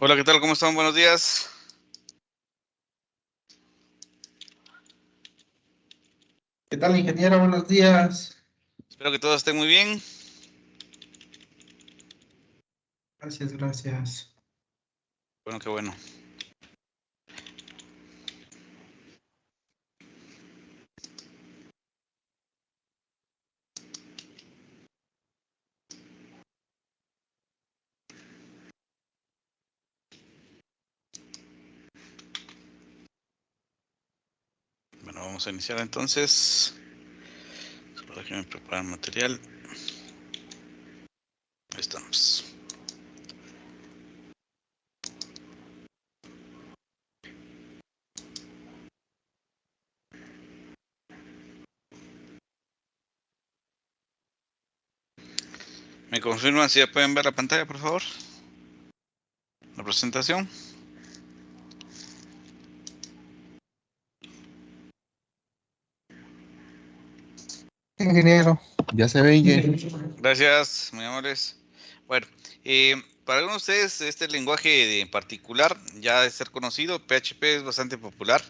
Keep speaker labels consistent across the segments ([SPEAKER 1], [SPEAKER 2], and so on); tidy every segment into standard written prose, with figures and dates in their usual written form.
[SPEAKER 1] Hola, ¿qué tal? ¿Cómo están? Buenos días.
[SPEAKER 2] ¿Qué tal, ingeniero? Buenos días.
[SPEAKER 1] Espero que todos estén muy bien.
[SPEAKER 2] Gracias, gracias.
[SPEAKER 1] Bueno, qué bueno. Bueno, vamos a iniciar entonces. Solo déjenme preparar el material. Ahí estamos. ¿Me confirman si ya pueden ver la pantalla, por favor? La presentación.
[SPEAKER 2] Ingeniero, ya se ve,
[SPEAKER 1] Gracias, muy amables. Bueno, para algunos de ustedes este lenguaje en particular ya debe ser conocido. PHP es bastante popular.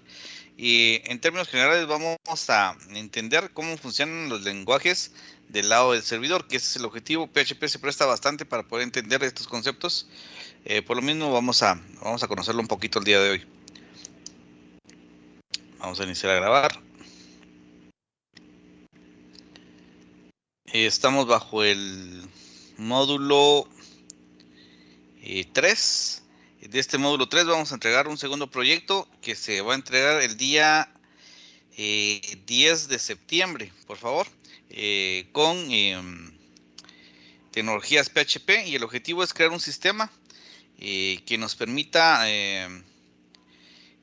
[SPEAKER 1] Y en términos generales vamos a entender cómo funcionan los lenguajes del lado del servidor, que ese es el objetivo. PHP se presta bastante para poder entender estos conceptos. Por lo mismo vamos a conocerlo un poquito el día de hoy. Vamos a iniciar a grabar. Estamos bajo el módulo 3. De este módulo 3 vamos a entregar un segundo proyecto que se va a entregar el día 10 de septiembre, por favor, con tecnologías PHP, y el objetivo es crear un sistema que nos permita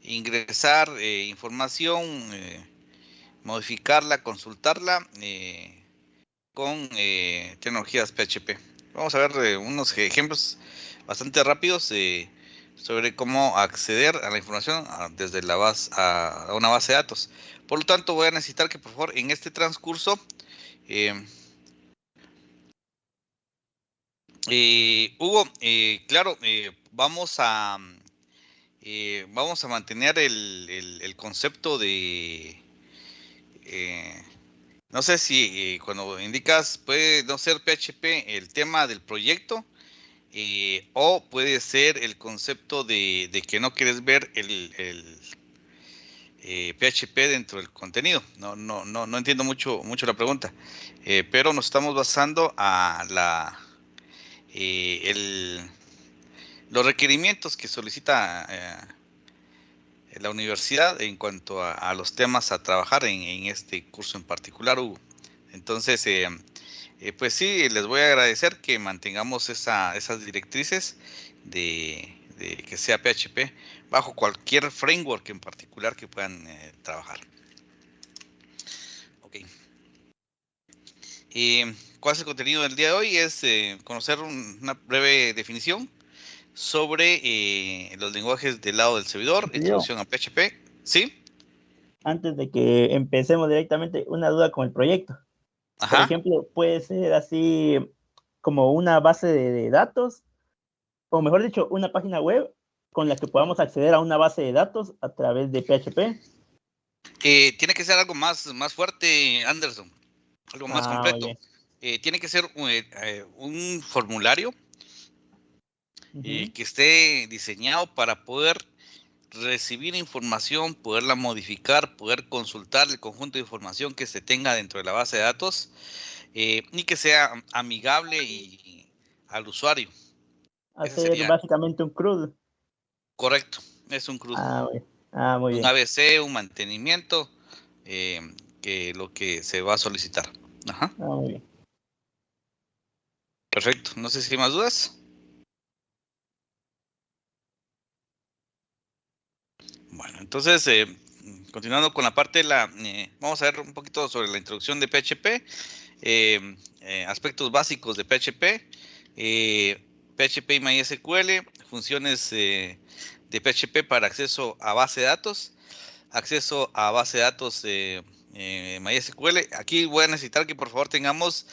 [SPEAKER 1] ingresar información, modificarla, consultarla con tecnologías PHP. Vamos a ver unos ejemplos bastante rápidos sobre cómo acceder a la información desde la base a una base de datos. Por lo tanto, voy a necesitar que por favor en este transcurso eh, Hugo, claro, vamos a mantener el concepto de, eh, no sé si cuando indicas puede no ser PHP el tema del proyecto, o puede ser el concepto de que no quieres ver el PHP dentro del contenido. No entiendo mucho la pregunta, pero nos estamos basando a el, los requerimientos que solicita la universidad en cuanto a los temas a trabajar en este curso en particular, Hugo. Entonces, pues sí, les voy a agradecer que mantengamos esas directrices de que sea PHP bajo cualquier framework en particular que puedan trabajar. Ok. ¿Cuál es el contenido del día de hoy? Es conocer una breve definición sobre los lenguajes del lado del servidor,
[SPEAKER 3] Ingeniero,
[SPEAKER 1] introducción a PHP. ¿Sí?
[SPEAKER 3] antes de que empecemos directamente, una duda con el proyecto. Por
[SPEAKER 1] Ajá.
[SPEAKER 3] ejemplo, puede ser así como una base de datos, o mejor dicho, una página web con la que podamos acceder a una base de datos a través de PHP.
[SPEAKER 1] Tiene que ser algo más fuerte, Anderson, algo más
[SPEAKER 3] Ah, muy
[SPEAKER 1] completo.
[SPEAKER 3] bien.
[SPEAKER 1] Tiene que ser un formulario
[SPEAKER 3] Ujú.
[SPEAKER 1] que esté diseñado para poder recibir información, poderla modificar, poder consultar el conjunto de información que se tenga dentro de la base de datos, y que sea amigable al usuario. Ese
[SPEAKER 3] Hacer
[SPEAKER 1] sería
[SPEAKER 3] básicamente un CRUD.
[SPEAKER 1] correcto. Es un CRUD,
[SPEAKER 3] Ah, muy bien. Ah, muy
[SPEAKER 1] un
[SPEAKER 3] bien.
[SPEAKER 1] ABC, un mantenimiento, eh, que lo que se va a solicitar. Ajá.
[SPEAKER 3] Ah, muy bien.
[SPEAKER 1] Perfecto. No sé si hay más dudas. Bueno, entonces, continuando con la parte de vamos a ver un poquito sobre la introducción de PHP, aspectos básicos de PHP, PHP y MySQL, funciones de PHP para acceso a base de datos, acceso a base de datos de MySQL. Aquí voy a necesitar que por favor tengamos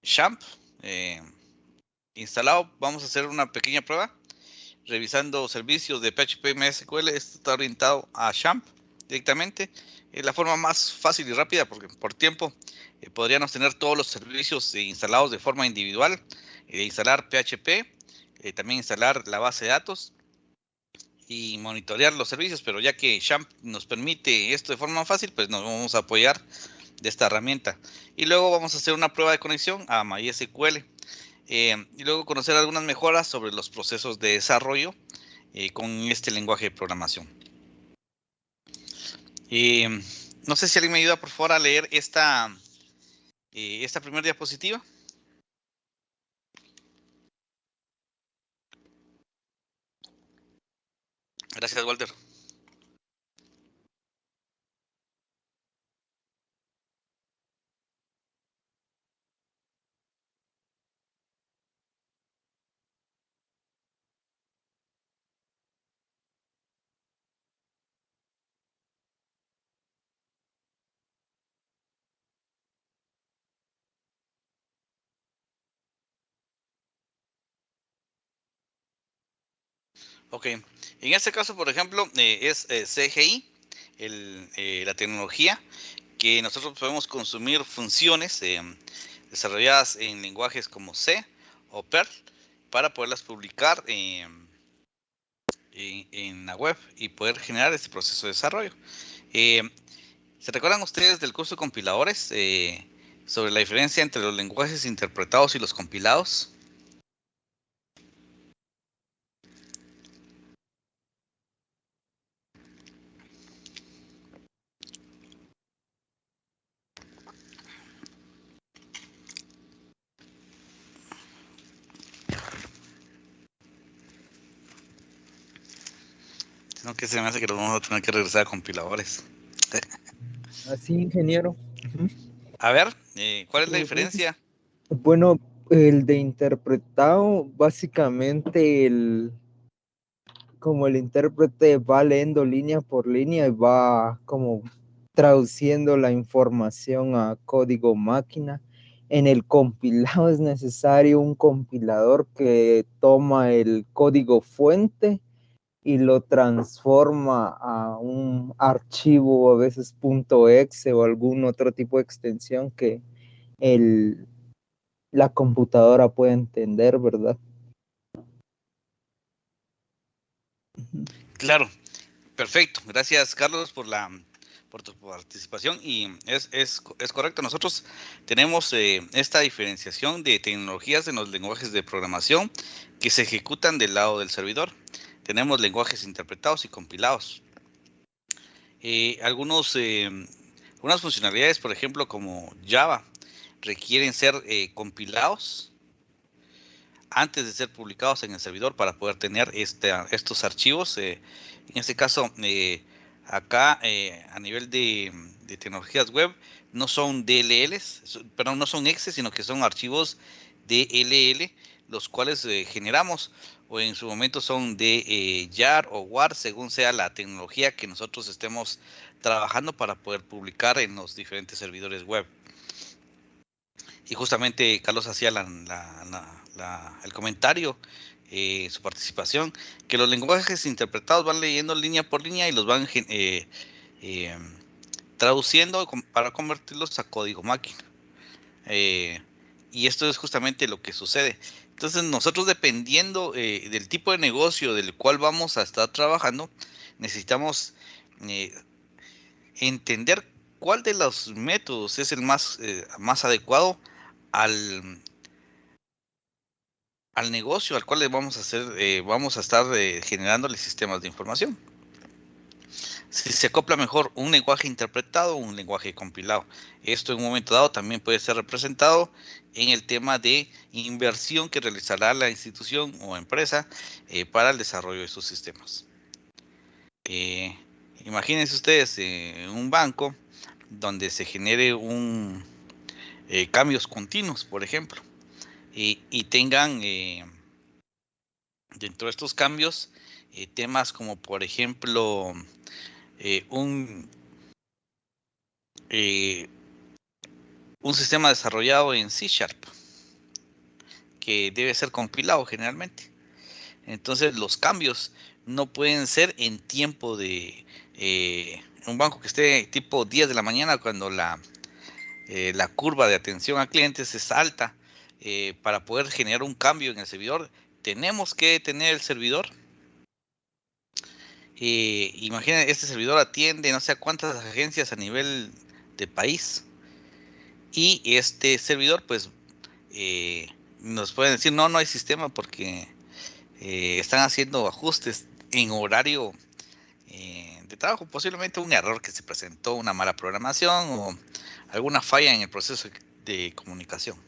[SPEAKER 1] XAMPP, instalado, vamos a hacer una pequeña prueba revisando servicios de PHP MySQL. Esto está orientado a XAMPP directamente. Es la forma más fácil y rápida porque por tiempo podríamos tener todos los servicios instalados de forma individual, instalar PHP, también instalar la base de datos y monitorear los servicios, pero ya que XAMPP nos permite esto de forma fácil, pues nos vamos a apoyar de esta herramienta. Y luego vamos a hacer una prueba de conexión a MySQL. Y luego conocer algunas mejoras sobre los procesos de desarrollo con este lenguaje de programación. No sé si alguien me ayuda por favor a leer esta primera diapositiva. Gracias, Walter. Ok, en este caso, por ejemplo, es CGI, la tecnología que nosotros podemos consumir funciones desarrolladas en lenguajes como C o Perl para poderlas publicar en la web y poder generar este proceso de desarrollo. ¿Se recuerdan ustedes del curso de compiladores sobre la diferencia entre los lenguajes interpretados y los compilados? Sino que se me hace que nos vamos a tener que regresar a compiladores.
[SPEAKER 4] Así, ingeniero.
[SPEAKER 1] A ver, ¿cuál es la diferencia?
[SPEAKER 4] Bueno, el de interpretado, básicamente como el intérprete va leyendo línea por línea y va como traduciendo la información a código máquina. En el compilado es necesario un compilador que toma el código fuente y lo transforma a un archivo, a veces .exe o algún otro tipo de extensión que la computadora puede entender, ¿verdad?
[SPEAKER 1] Claro, perfecto. Gracias, Carlos, por tu participación. Y es correcto. Nosotros tenemos esta diferenciación de tecnologías en los lenguajes de programación que se ejecutan del lado del servidor. Tenemos lenguajes interpretados y compilados. Algunas funcionalidades, por ejemplo, como Java, requieren ser compilados antes de ser publicados en el servidor para poder tener estos archivos. En este caso, acá a nivel de tecnologías web, no son DLLs, perdón, no son exe, sino que son archivos DLL, los cuales generamos, o en su momento son de YAR o WAR, según sea la tecnología que nosotros estemos trabajando para poder publicar en los diferentes servidores web. Y justamente Carlos hacía el comentario, su participación, que los lenguajes interpretados van leyendo línea por línea y los van traduciendo para convertirlos a código máquina. Y esto es justamente lo que sucede. Entonces nosotros, dependiendo del tipo de negocio del cual vamos a estar trabajando, necesitamos entender cuál de los métodos es el más adecuado al negocio al cual le vamos a estar generándole sistemas de información. Si se acopla mejor un lenguaje interpretado o un lenguaje compilado. Esto en un momento dado también puede ser representado en el tema de inversión que realizará la institución o empresa para el desarrollo de sus sistemas. Imagínense ustedes un banco donde se genere cambios continuos, por ejemplo, y tengan dentro de estos cambios temas como, por ejemplo, un sistema desarrollado en C# que debe ser compilado generalmente. Entonces los cambios no pueden ser en tiempo de un banco que esté tipo 10 de la mañana, cuando la curva de atención a clientes es alta. Para poder generar un cambio en el servidor, tenemos que tener el servidor. Imaginen, este servidor atiende no sé a cuántas agencias a nivel de país. Y este servidor, pues, nos pueden decir, no hay sistema porque están haciendo ajustes en horario de trabajo. Posiblemente un error que se presentó, una mala programación o alguna falla en el proceso de comunicación.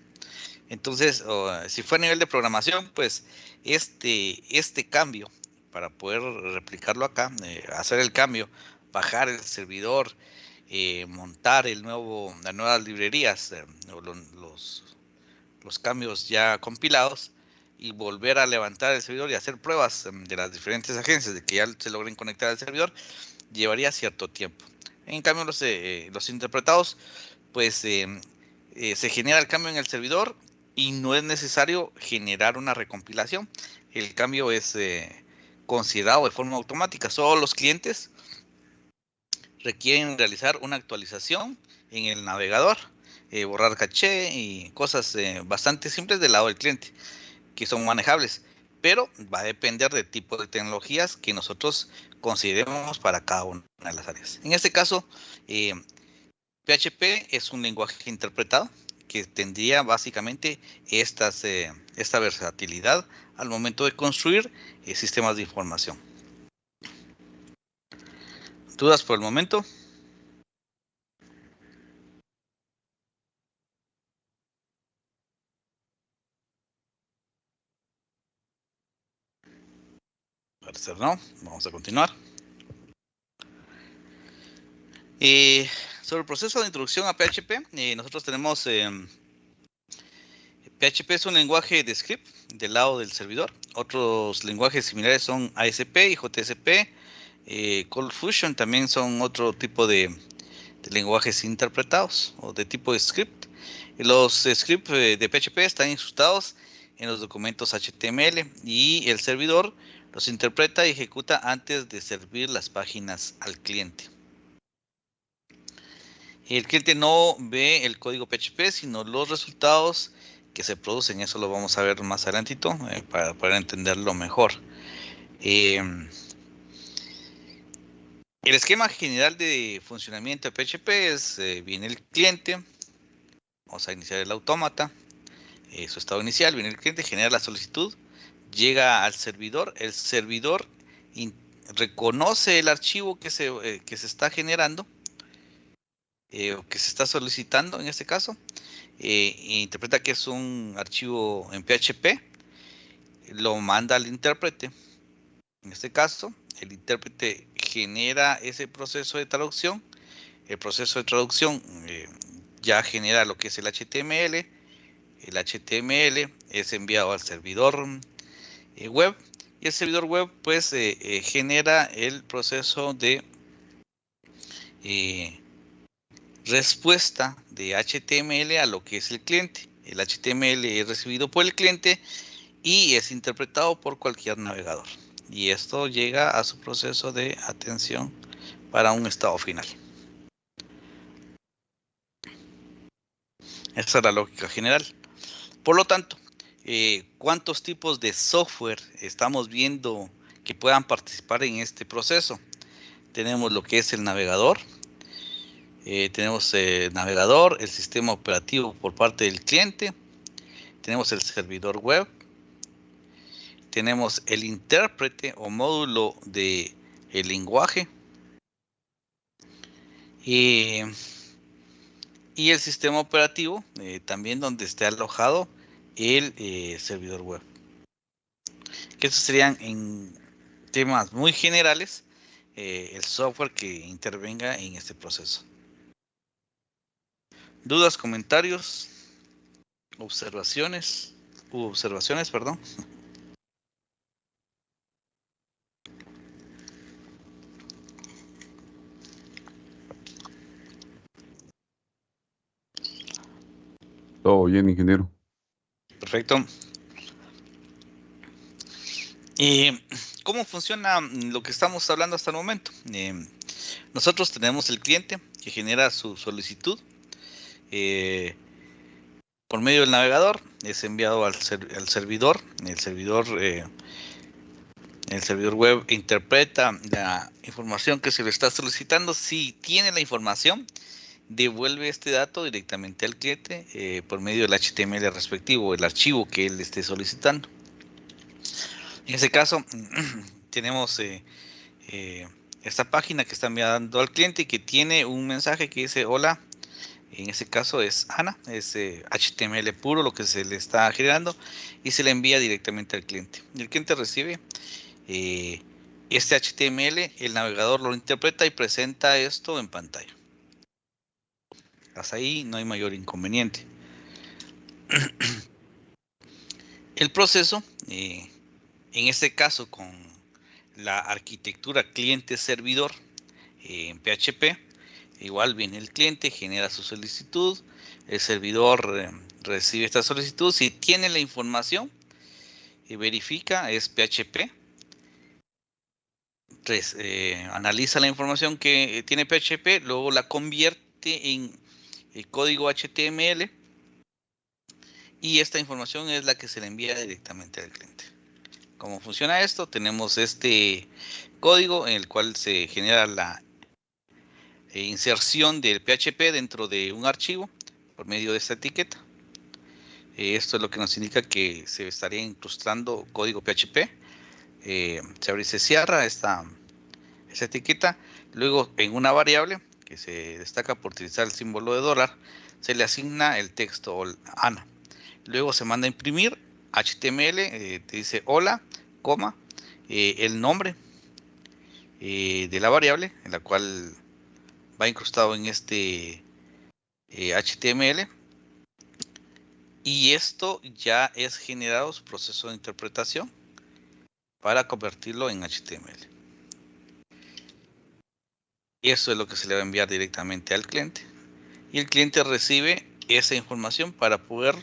[SPEAKER 1] Entonces, si fue a nivel de programación, pues este cambio, para poder replicarlo acá, hacer el cambio, bajar el servidor, montar las nuevas librerías, los cambios ya compilados, y volver a levantar el servidor y hacer pruebas de las diferentes agencias de que ya se logren conectar al servidor, llevaría cierto tiempo. En cambio, los interpretados, pues se genera el cambio en el servidor y no es necesario generar una recompilación. El cambio es considerado de forma automática. Solo los clientes requieren realizar una actualización en el navegador, borrar caché y cosas bastante simples del lado del cliente, que son manejables, pero va a depender del tipo de tecnologías que nosotros consideremos para cada una de las áreas. En este caso, PHP es un lenguaje interpretado que tendría básicamente esta versatilidad al momento de construir sistemas de información. ¿Dudas por el momento? Parecer no. Vamos a continuar. Sobre el proceso de introducción a PHP, nosotros tenemos PHP es un lenguaje de script del lado del servidor. Otros lenguajes similares son ASP y JSP. Cold Fusion también son otro tipo de lenguajes interpretados o de tipo de script. Los scripts de PHP están incrustados en los documentos HTML y el servidor los interpreta y ejecuta antes de servir las páginas al cliente. El cliente no ve el código PHP, sino los resultados que se producen. Eso lo vamos a ver más adelantito para poder entenderlo mejor. El esquema general de funcionamiento de PHP es, viene el cliente, vamos a iniciar el autómata, su estado inicial, viene el cliente, genera la solicitud, llega al servidor, el servidor reconoce el archivo que se está generando, o que se está solicitando en este caso, interpreta que es un archivo en PHP, lo manda al intérprete. En este caso, el intérprete genera ese proceso de traducción. El proceso de traducción ya genera lo que es el HTML. El HTML es enviado al servidor web, y el servidor web pues genera el proceso de respuesta de HTML a lo que es el cliente. El HTML es recibido por el cliente y es interpretado por cualquier navegador. Y esto llega a su proceso de atención para un estado final. Esa es la lógica general. Por lo tanto, ¿cuántos tipos de software estamos viendo que puedan participar en este proceso? Tenemos lo que es el navegador. Tenemos el navegador, el sistema operativo por parte del cliente. Tenemos el servidor web. Tenemos el intérprete o módulo de el lenguaje. Y el sistema operativo, también donde esté alojado el servidor web. Que estos serían, en temas muy generales, el software que intervenga en este proceso. ¿Dudas, comentarios, observaciones, perdón?
[SPEAKER 5] Todo bien, ingeniero.
[SPEAKER 1] Perfecto. ¿Cómo funciona lo que estamos hablando hasta el momento? Nosotros tenemos el cliente que genera su solicitud por medio del navegador, es enviado al servidor, el servidor web interpreta la información que se le está solicitando. Si tiene la información, devuelve este dato directamente al cliente por medio del HTML respectivo, el archivo que él esté solicitando. En ese caso, tenemos esta página que está enviando al cliente y que tiene un mensaje que dice hola. En ese caso es Ana, es HTML puro lo que se le está generando y se le envía directamente al cliente. El cliente recibe este HTML, el navegador lo interpreta y presenta esto en pantalla. Hasta ahí no hay mayor inconveniente. El proceso, en este caso con la arquitectura cliente-servidor en PHP, igual viene el cliente, genera su solicitud, el servidor recibe esta solicitud, si tiene la información, verifica, es PHP, analiza la información que tiene PHP, luego la convierte en código HTML y esta información es la que se le envía directamente al cliente. ¿Cómo funciona esto? Tenemos este código en el cual se genera la inserción del PHP dentro de un archivo por medio de esta etiqueta. Esto es lo que nos indica que se estaría incrustando código PHP. Se abre y se cierra esta etiqueta. Luego en una variable que se destaca por utilizar el símbolo de dólar, se le asigna el texto Ana. Luego se manda a imprimir HTML, te dice hola, coma, el nombre de la variable en la cual va incrustado en este HTML, y esto ya es generado su proceso de interpretación para convertirlo en HTML. Eso es lo que se le va a enviar directamente al cliente y el cliente recibe esa información para poder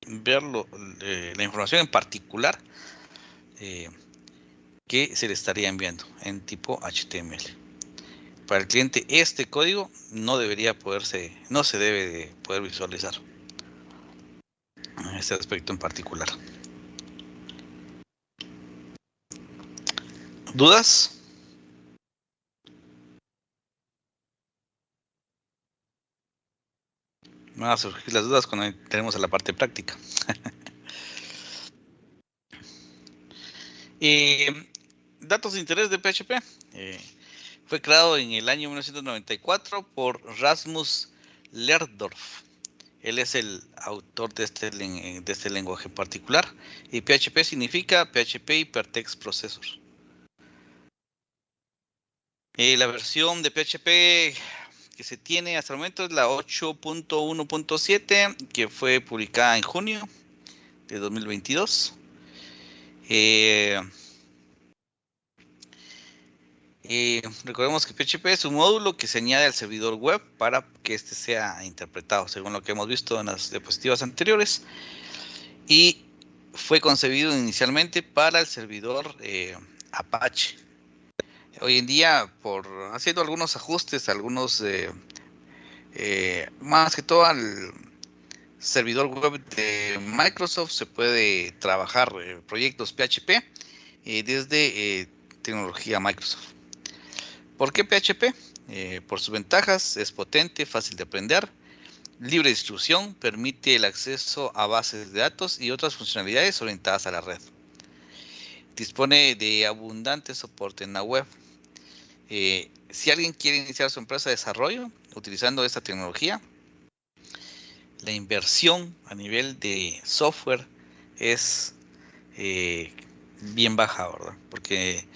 [SPEAKER 1] ver la información en particular que se le estaría enviando en tipo HTML. Para el cliente este código no se debe de poder visualizar este aspecto en particular. ¿Dudas? Van a surgir las dudas cuando tenemos a la parte práctica. Datos de interés de PHP. Fue creado en el año 1994 por Rasmus Lerdorf. Él es el autor de este lenguaje particular. Y PHP significa PHP Hypertext Processor. La versión de PHP que se tiene hasta el momento es la 8.1.7, que fue publicada en junio de 2022. Recordemos que PHP es un módulo que se añade al servidor web para que este sea interpretado, según lo que hemos visto en las diapositivas anteriores, y fue concebido inicialmente para el servidor Apache. Hoy en día, por haciendo algunos ajustes, más que todo al servidor web de Microsoft, se puede trabajar proyectos PHP desde tecnología Microsoft. ¿Por qué PHP? Por sus ventajas, es potente, fácil de aprender, libre de distribución, permite el acceso a bases de datos y otras funcionalidades orientadas a la red. Dispone de abundante soporte en la web. Si alguien quiere iniciar su empresa de desarrollo utilizando esta tecnología, la inversión a nivel de software es bien baja, ¿verdad? Porque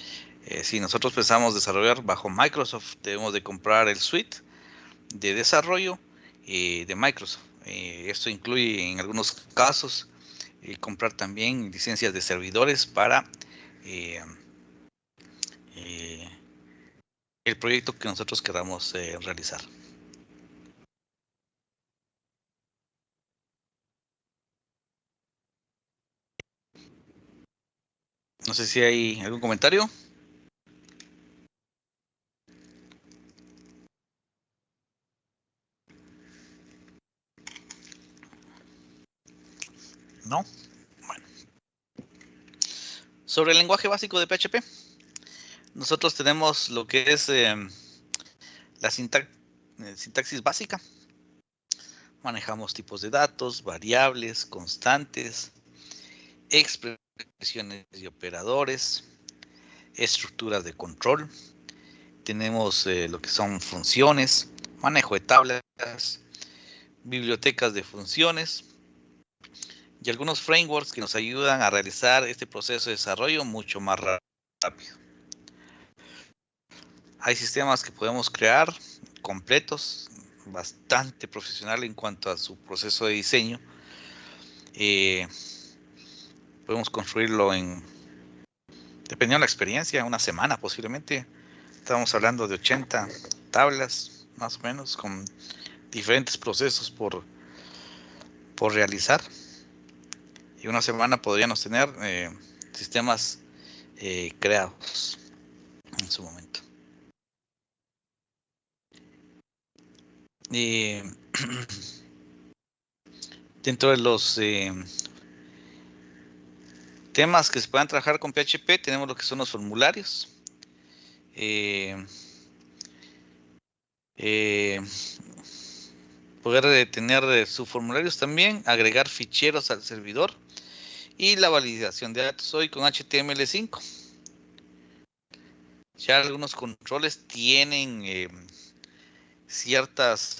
[SPEAKER 1] si nosotros pensamos desarrollar bajo Microsoft, debemos de comprar el suite de desarrollo de Microsoft. Esto incluye en algunos casos comprar también licencias de servidores para el proyecto que nosotros queramos realizar. No sé si hay algún comentario. ¿No? Bueno. Sobre el lenguaje básico de PHP, nosotros tenemos lo que es la sintaxis básica. Manejamos tipos de datos, variables, constantes, expresiones y operadores, estructuras de control. Tenemos lo que son funciones, manejo de tablas, bibliotecas de funciones y algunos frameworks que nos ayudan a realizar este proceso de desarrollo mucho más rápido. Hay sistemas que podemos crear completos, bastante profesional en cuanto a su proceso de diseño. Podemos construirlo dependiendo de la experiencia, una semana posiblemente. Estamos hablando de 80 tablas, más o menos, con diferentes procesos por realizar. Y una semana podríamos tener sistemas creados en su momento. Dentro de los temas que se puedan trabajar con PHP, tenemos lo que son los formularios. Poder tener subformularios también, agregar ficheros al servidor y la validación de datos hoy con HTML5. Ya algunos controles tienen ciertas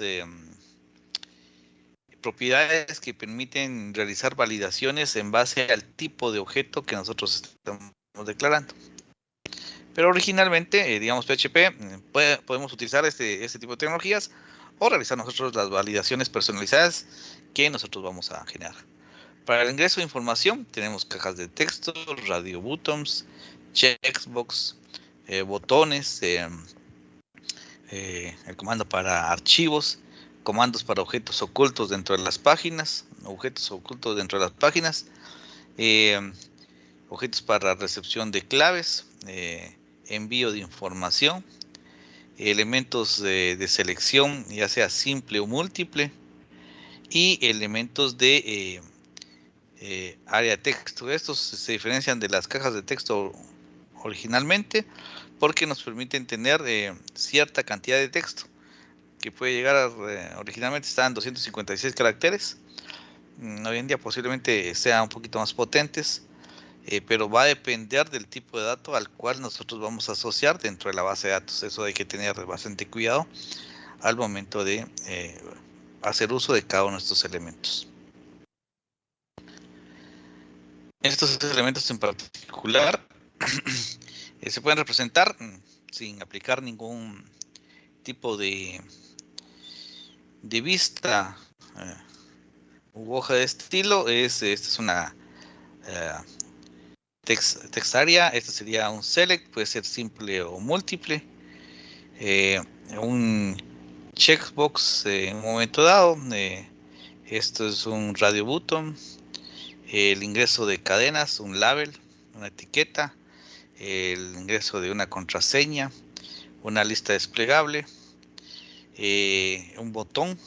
[SPEAKER 1] propiedades que permiten realizar validaciones en base al tipo de objeto que nosotros estamos declarando. Pero originalmente, digamos, PHP, podemos utilizar este tipo de tecnologías o realizar nosotros las validaciones personalizadas que nosotros vamos a generar. Para el ingreso de información tenemos cajas de texto, radio buttons, checkbox, botones, el comando para archivos, comandos para objetos ocultos dentro de las páginas, objetos para recepción de claves, envío de información, elementos de selección, ya sea simple o múltiple, y elementos de área de texto. Estos se diferencian de las cajas de texto originalmente porque nos permiten tener cierta cantidad de texto que puede llegar a, originalmente estaban 256 caracteres. Hoy en día posiblemente sean un poquito más potentes, pero va a depender del tipo de dato al cual nosotros vamos a asociar dentro de la base de datos. Eso hay que tener bastante cuidado al momento de hacer uso de cada uno de estos elementos. Estos elementos en particular se pueden representar sin aplicar ningún tipo de vista u hoja de estilo. Esta es una text area. Esta sería un select, puede ser simple o múltiple. Un checkbox en un momento dado. Esto es un radio button. El ingreso de cadenas, un label, una etiqueta, el ingreso de una contraseña, una lista desplegable, un botón,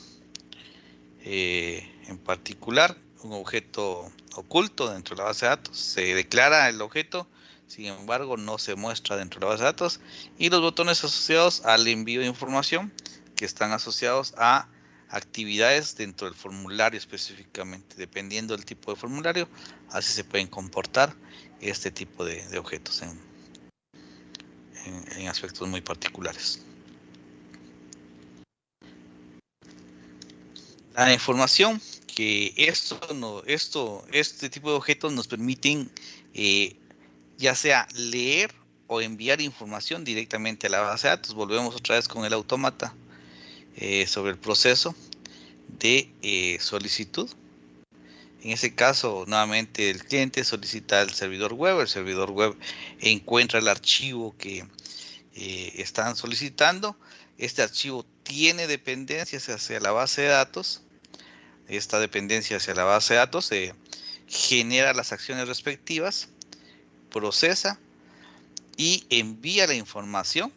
[SPEAKER 1] en particular un objeto oculto dentro de la base de datos. Se declara el objeto, sin embargo no se muestra dentro de la base de datos, y los botones asociados al envío de información, que están asociados a actividades dentro del formulario específicamente. Dependiendo del tipo de formulario, así se pueden comportar este tipo de objetos en aspectos muy particulares. La información que este tipo de objetos nos permiten ya sea leer o enviar información directamente a la base de datos. Volvemos otra vez con el autómata sobre el proceso de solicitud. En ese caso, nuevamente el cliente solicita al servidor web, el servidor web encuentra el archivo que están solicitando. Este archivo tiene dependencias hacia la base de datos. Esta dependencia hacia la base de datos genera las acciones respectivas procesa y envía la información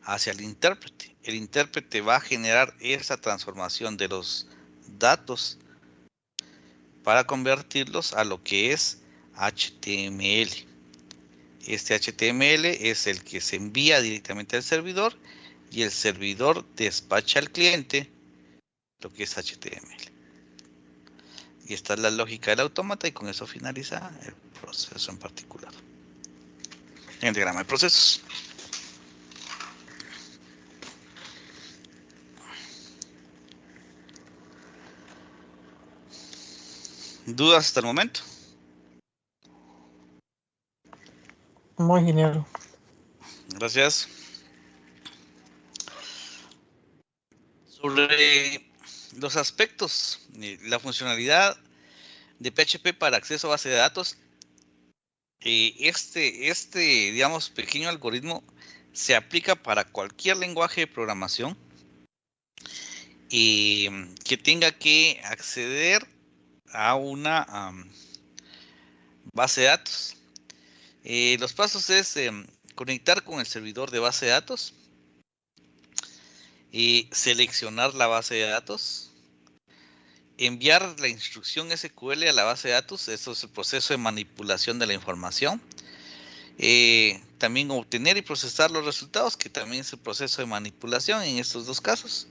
[SPEAKER 1] hacia el intérprete. El intérprete va a generar esa transformación de los datos para convertirlos a lo que es HTML. Este HTML es el que se envía directamente al servidor y el servidor despacha al cliente lo que es HTML. Y esta es la lógica del autómata y con eso finaliza el proceso en particular. El diagrama de procesos. ¿Dudas hasta el momento?
[SPEAKER 5] Muy genial.
[SPEAKER 1] Gracias. Sobre los aspectos, la funcionalidad de PHP para acceso a base de datos, digamos, pequeño algoritmo se aplica para cualquier lenguaje de programación que tenga que acceder a una base de datos. Los pasos es conectar con el servidor de base de datos, seleccionar la base de datos, enviar la instrucción SQL a la base de datos. Eso es el proceso de manipulación de la información. También obtener y procesar los resultados, que también es el proceso de manipulación en estos dos casos.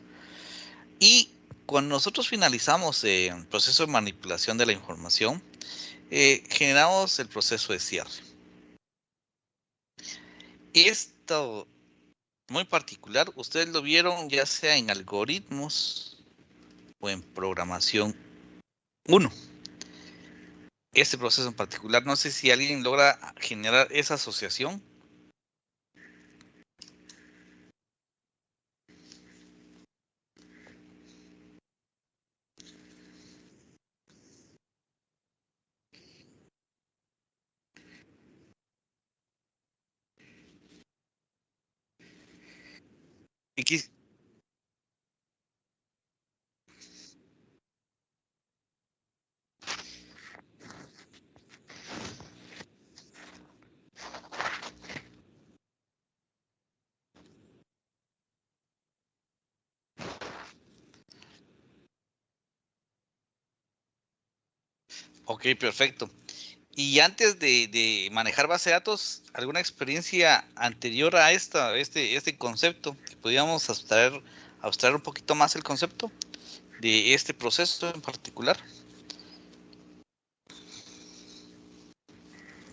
[SPEAKER 1] Y cuando nosotros finalizamos el proceso de manipulación de la información, generamos el proceso de cierre. Esto muy particular, ustedes lo vieron ya sea en algoritmos o en programación 1. Este proceso en particular, no sé si alguien logra generar esa asociación. Ok, perfecto. Y antes de manejar base de datos, ¿alguna experiencia anterior a este concepto? Que podríamos abstraer un poquito más el concepto de este proceso en particular.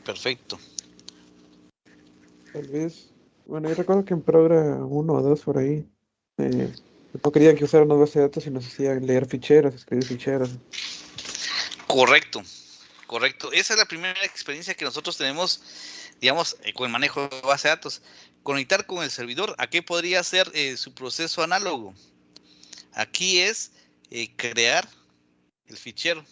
[SPEAKER 1] Perfecto.
[SPEAKER 6] Tal vez, bueno, yo recuerdo que en Progra 1 o 2 por ahí, no querían que usáramos base de datos y nos hacían leer ficheros, escribir ficheros.
[SPEAKER 1] Correcto, correcto. Esa es la primera experiencia que nosotros tenemos, digamos, con el manejo de base de datos. Conectar con el servidor, ¿a qué podría ser su proceso análogo? Aquí es crear el fichero.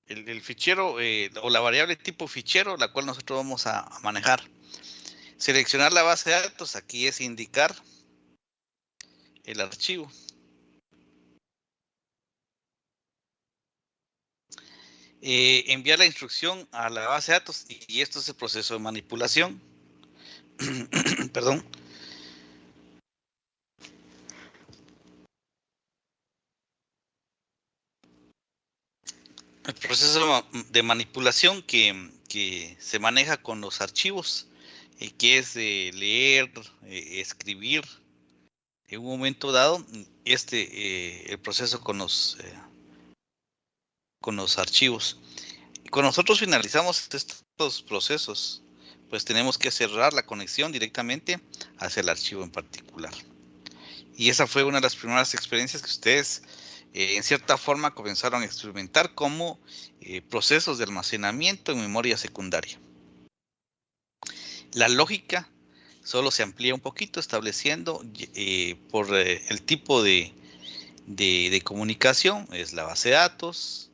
[SPEAKER 1] El fichero o la variable tipo fichero, la cual nosotros vamos a manejar. Seleccionar la base de datos, aquí es indicar el archivo. Enviar la instrucción a la base de datos y esto es el proceso de manipulación. Perdón. El proceso de manipulación que se maneja con los archivos, que es leer, escribir. En un momento dado, el proceso con los archivos. Y cuando nosotros finalizamos estos procesos, pues tenemos que cerrar la conexión directamente hacia el archivo en particular. Y esa fue una de las primeras experiencias que ustedes, en cierta forma, comenzaron a experimentar como procesos de almacenamiento en memoria secundaria. La lógica solo se amplía un poquito, estableciendo por el tipo de comunicación, es la base de datos,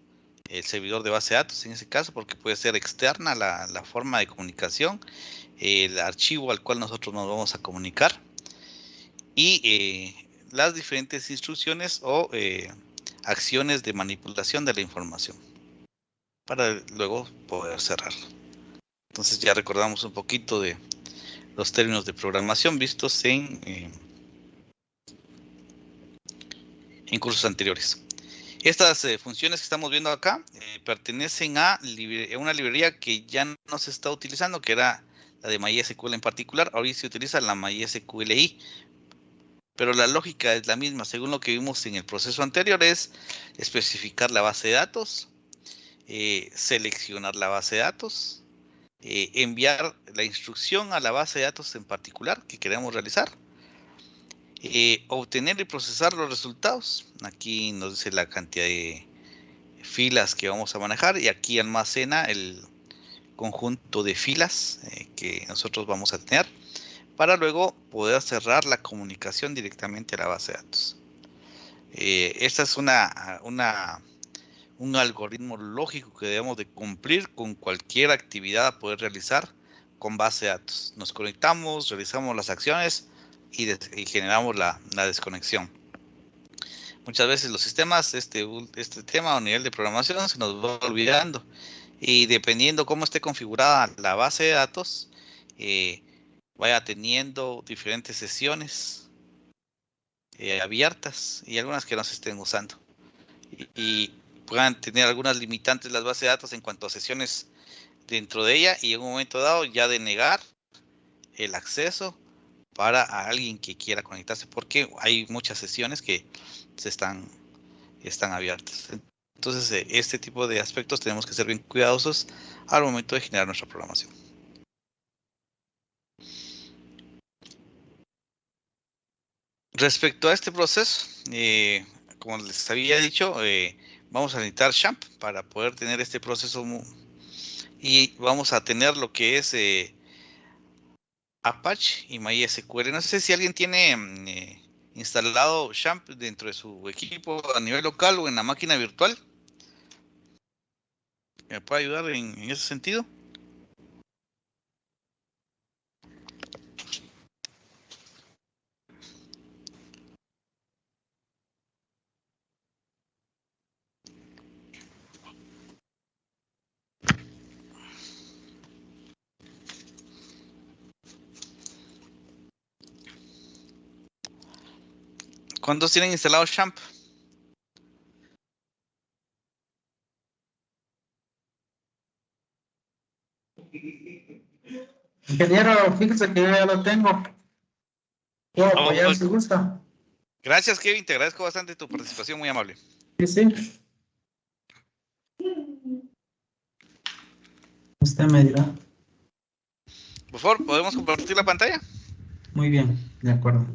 [SPEAKER 1] el servidor de base de datos en ese caso, porque puede ser externa la forma de comunicación, el archivo al cual nosotros nos vamos a comunicar y las diferentes instrucciones o acciones de manipulación de la información para luego poder cerrar. Entonces ya recordamos un poquito de los términos de programación vistos en cursos anteriores. Estas funciones que estamos viendo acá pertenecen a una librería que ya no se está utilizando, que era la de MySQL en particular. Ahora se utiliza la MySQLi, pero la lógica es la misma. Según lo que vimos en el proceso anterior, es especificar la base de datos, seleccionar la base de datos, enviar la instrucción a la base de datos en particular que queremos realizar, obtener y procesar los resultados. Aquí nos dice la cantidad de filas que vamos a manejar y aquí almacena el conjunto de filas que nosotros vamos a tener para luego poder cerrar la comunicación directamente a la base de datos. Esta es un algoritmo lógico que debemos de cumplir con cualquier actividad a poder realizar con base de datos. Nos conectamos, realizamos las acciones y generamos la desconexión. Muchas veces los sistemas, este tema o nivel de programación se nos va olvidando, y dependiendo cómo esté configurada la base de datos, vaya teniendo diferentes sesiones abiertas y algunas que no se estén usando, y puedan tener algunas limitantes las bases de datos en cuanto a sesiones dentro de ella, y en un momento dado ya denegar el acceso para a alguien que quiera conectarse, porque hay muchas sesiones que están abiertas. Entonces, este tipo de aspectos tenemos que ser bien cuidadosos al momento de generar nuestra programación. Respecto a este proceso, como les había dicho, vamos a necesitar XAMPP para poder tener este proceso, y vamos a tener lo que es Apache y MySQL. No sé si alguien tiene instalado XAMPP dentro de su equipo a nivel local o en la máquina virtual. ¿Me puede ayudar en ese sentido? ¿Cuántos tienen instalado XAMPP?
[SPEAKER 2] Ingeniero, fíjese que yo ya lo tengo. Puedo apoyar si gusta.
[SPEAKER 1] Gracias, Kevin. Te agradezco bastante tu participación, muy amable.
[SPEAKER 2] Sí, sí. Usted me dirá.
[SPEAKER 1] Por favor, ¿podemos compartir la pantalla?
[SPEAKER 2] Muy bien, de acuerdo.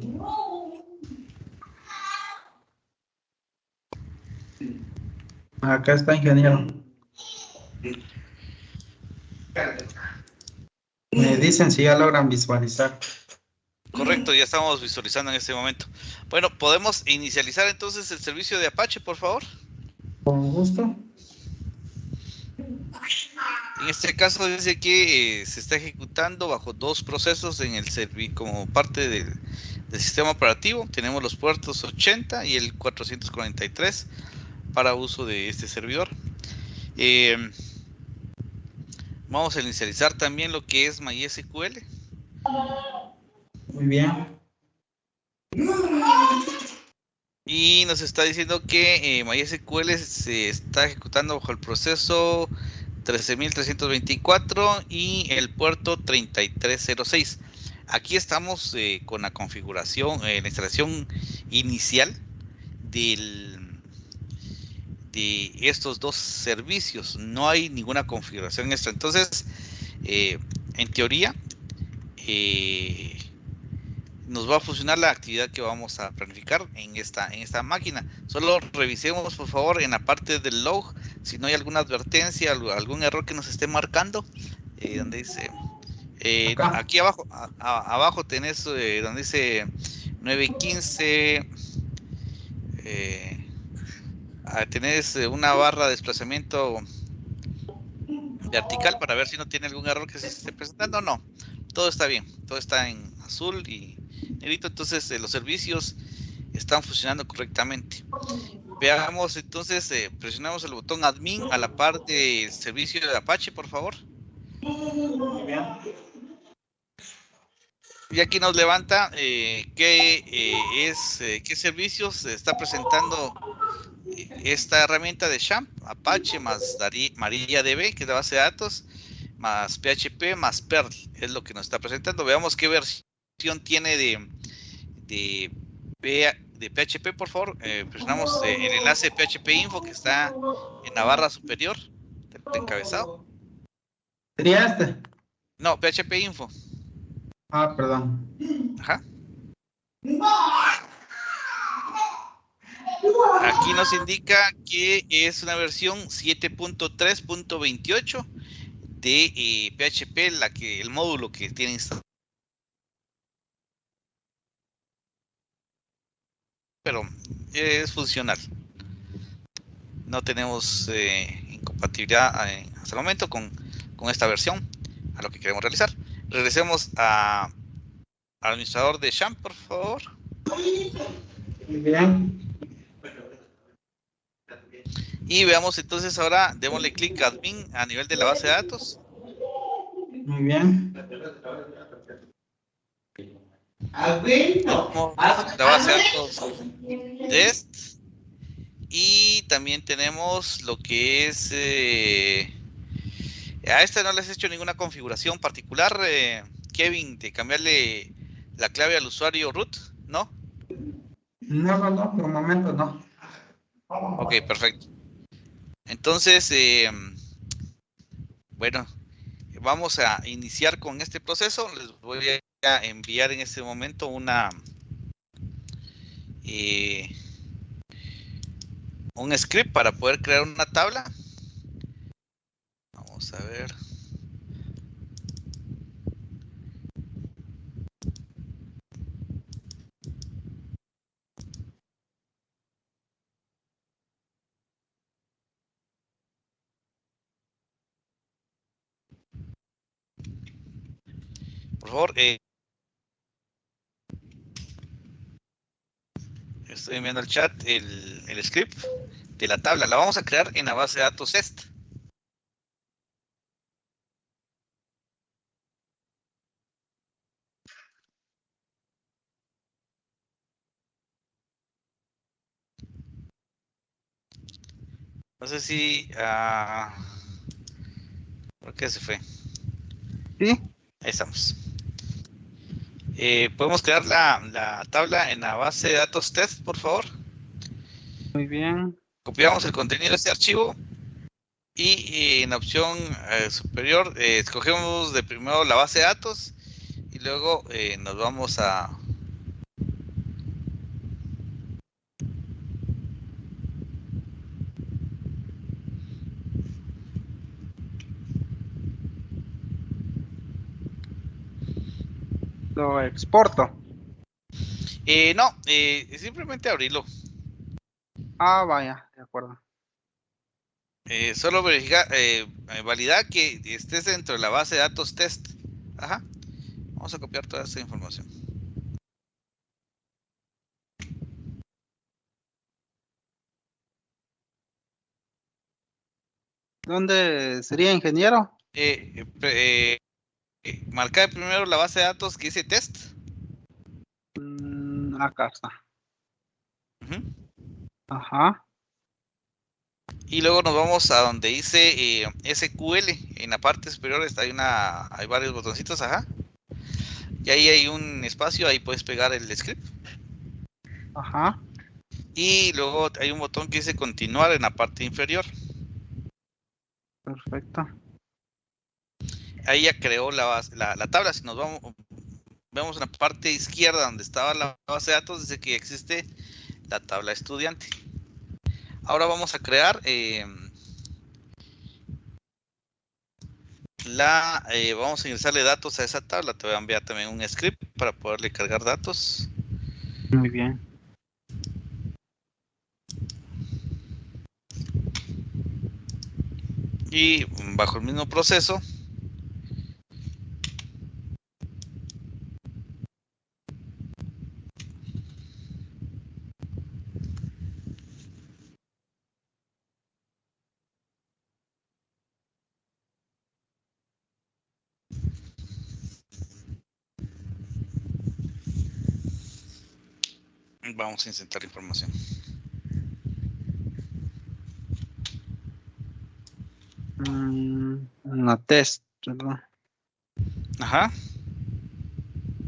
[SPEAKER 2] Acá está, ingeniero. Me dicen si ya logran visualizar.
[SPEAKER 1] Correcto, ya estamos visualizando en este momento. Bueno, ¿podemos inicializar entonces el servicio de Apache, por favor?
[SPEAKER 2] Con gusto.
[SPEAKER 1] En este caso dice que se está ejecutando bajo dos procesos en el como parte del sistema operativo. Tenemos los puertos 80 y el 443 para uso de este servidor. Vamos a inicializar también lo que es MySQL.
[SPEAKER 2] Muy bien.
[SPEAKER 1] Y nos está diciendo que MySQL se está ejecutando bajo el proceso 13.324 y el puerto 3306. Aquí estamos con la configuración, la instalación inicial de estos dos servicios. No hay ninguna configuración extra. Entonces, en teoría, nos va a funcionar la actividad que vamos a planificar en esta máquina. Solo revisemos, por favor, en la parte del log, si no hay alguna advertencia, algún error que nos esté marcando, donde dice, aquí abajo tenés donde dice 915, tenés una barra de desplazamiento vertical para ver si no tiene algún error que se esté presentando. No, todo está bien, todo está en azul y negrito. Entonces los servicios están funcionando correctamente. Veamos entonces, presionamos el botón admin a la par del servicio de Apache, por favor.
[SPEAKER 2] Muy bien.
[SPEAKER 1] Y aquí nos levanta qué servicios está presentando esta herramienta de Champ, Apache más MariaDB, que es la base de datos, más PHP más Perl, es lo que nos está presentando. Veamos qué versión tiene de PHP, por favor. Presionamos el enlace PHP Info que está en la barra superior del encabezado.
[SPEAKER 2] ¿Sería este?
[SPEAKER 1] No, PHP Info.
[SPEAKER 2] Ah, perdón.
[SPEAKER 1] Ajá. Aquí nos indica que es una versión 7.3.28 de PHP, el módulo que tiene instalado. Pero es funcional. No tenemos incompatibilidad hasta el momento con esta versión a lo que queremos realizar. Regresemos al administrador de Champ, por favor.
[SPEAKER 2] Muy bien.
[SPEAKER 1] Y veamos entonces ahora, démosle clic a admin a nivel de la base de datos.
[SPEAKER 2] Muy bien.
[SPEAKER 1] Tenemos la base de datos test. Y también tenemos lo que es... a esta no les he hecho ninguna configuración particular, Kevin, de cambiarle la clave al usuario root, ¿no?
[SPEAKER 2] No, por el momento no.
[SPEAKER 1] Ok, perfecto. Entonces, bueno, vamos a iniciar con este proceso. Les voy a enviar en este momento un script para poder crear una tabla. Vamos a ver. Por favor, estoy enviando al chat el script de la tabla. La vamos a crear en la base de datos test. No sé si... ¿por qué se fue?
[SPEAKER 5] Sí,
[SPEAKER 1] Ahí estamos. ¿Podemos crear la tabla en la base de datos test, por favor?
[SPEAKER 5] muy bien.
[SPEAKER 1] Copiamos el contenido de este archivo y en la opción superior escogemos de primero la base de datos y luego nos vamos a...
[SPEAKER 5] Lo exporto.
[SPEAKER 1] no, simplemente abrirlo.
[SPEAKER 5] Ah, vaya, de acuerdo.
[SPEAKER 1] Solo verificar, validar que estés dentro de la base de datos test. Ajá. Vamos a copiar toda esta información.
[SPEAKER 5] ¿Dónde sería, ingeniero?
[SPEAKER 1] Marcar primero la base de datos que dice test.
[SPEAKER 5] Acá está.
[SPEAKER 1] Ujú.
[SPEAKER 5] Ajá.
[SPEAKER 1] Y luego nos vamos a donde dice SQL. En la parte superior hay varios botoncitos, ajá. Y ahí hay un espacio, ahí puedes pegar el script.
[SPEAKER 5] Ajá.
[SPEAKER 1] Y luego hay un botón que dice continuar en la parte inferior.
[SPEAKER 5] Perfecto.
[SPEAKER 1] Ahí ya creó la tabla. Si nos vemos en la parte izquierda donde estaba la base de datos, dice que existe la tabla estudiante. Ahora vamos a crear vamos a ingresarle datos a esa tabla. Te voy a enviar también un script para poderle cargar datos.
[SPEAKER 5] Muy bien.
[SPEAKER 1] Y bajo el mismo proceso Vamos a insertar información.
[SPEAKER 5] Una test, ¿verdad?
[SPEAKER 1] Ajá.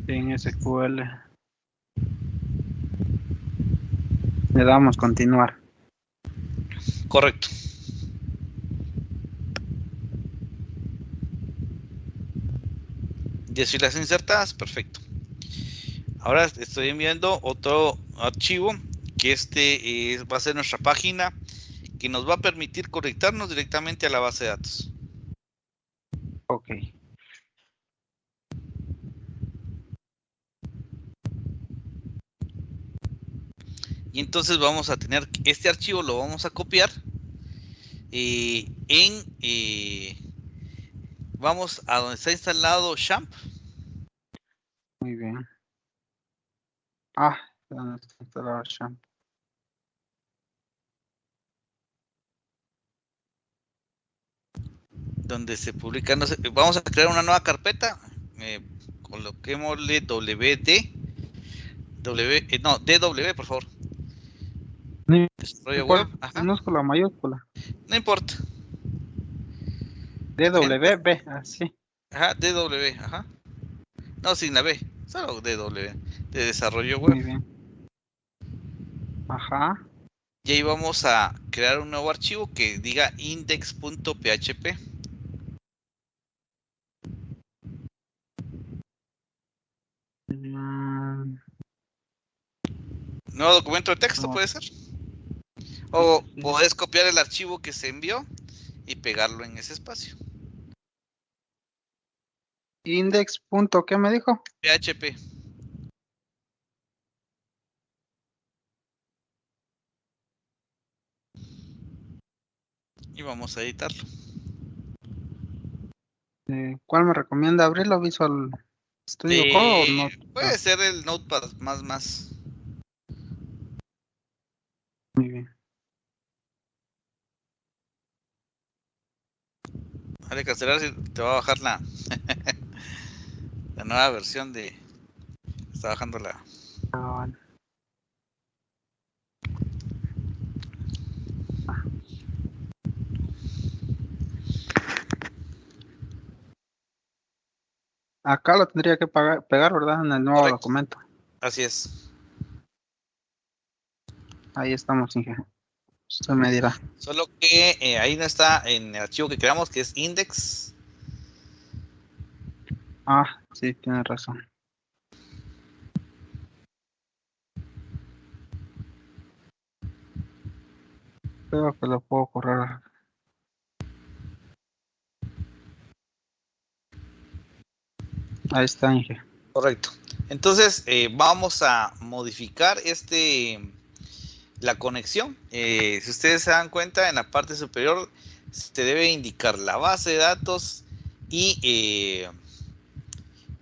[SPEAKER 5] En SQL. Le damos continuar.
[SPEAKER 1] Correcto. Ya si las insertadas, perfecto. Ahora estoy enviando otro archivo que va a ser nuestra página que nos va a permitir conectarnos directamente a la base de datos.
[SPEAKER 5] Ok.
[SPEAKER 1] Y entonces vamos a tener este archivo, lo vamos a copiar vamos a donde está instalado XAMPP.
[SPEAKER 5] Muy bien. Ah, ya no está instalado XAMPP.
[SPEAKER 1] Donde se publica, no sé, vamos a crear una nueva carpeta, coloquémosle DW, por favor.
[SPEAKER 5] No
[SPEAKER 1] Desarrollo web,
[SPEAKER 5] importa,
[SPEAKER 1] ajá,
[SPEAKER 5] minúscula o mayúscula.
[SPEAKER 1] no importa.
[SPEAKER 5] DWB, así.
[SPEAKER 1] Ajá, DW, ajá. No, sin la B, solo DW, de desarrollo web.
[SPEAKER 5] Muy bien. Ajá.
[SPEAKER 1] Y ahí vamos a crear un nuevo archivo que diga index.php. Nuevo documento de texto,
[SPEAKER 5] No.
[SPEAKER 1] puede ser. O podés copiar el archivo que se envió y pegarlo en ese espacio.
[SPEAKER 5] Index. ¿Qué me dijo?
[SPEAKER 1] PHP. Y vamos a editarlo.
[SPEAKER 5] ¿Cuál me recomienda abrirlo? ¿Visual Studio Code o no?
[SPEAKER 1] Puede ser el Notepad más.
[SPEAKER 5] Muy bien.
[SPEAKER 1] Dale, cancelar si te va a bajar la la nueva versión de. Está bajando la.
[SPEAKER 5] Vale. Acá lo tendría que pegar, ¿verdad? En el nuevo
[SPEAKER 1] Correcto.
[SPEAKER 5] documento.
[SPEAKER 1] Así es.
[SPEAKER 5] Ahí estamos, Inge. Usted me dirá.
[SPEAKER 1] Solo que ahí no está en el archivo que creamos, que es index.
[SPEAKER 5] Ah, sí, tiene razón. Creo que lo puedo correr. Ahí está, Inge.
[SPEAKER 1] Correcto. Entonces vamos a modificar la conexión. Si ustedes se dan cuenta, en la parte superior se debe indicar la base de datos y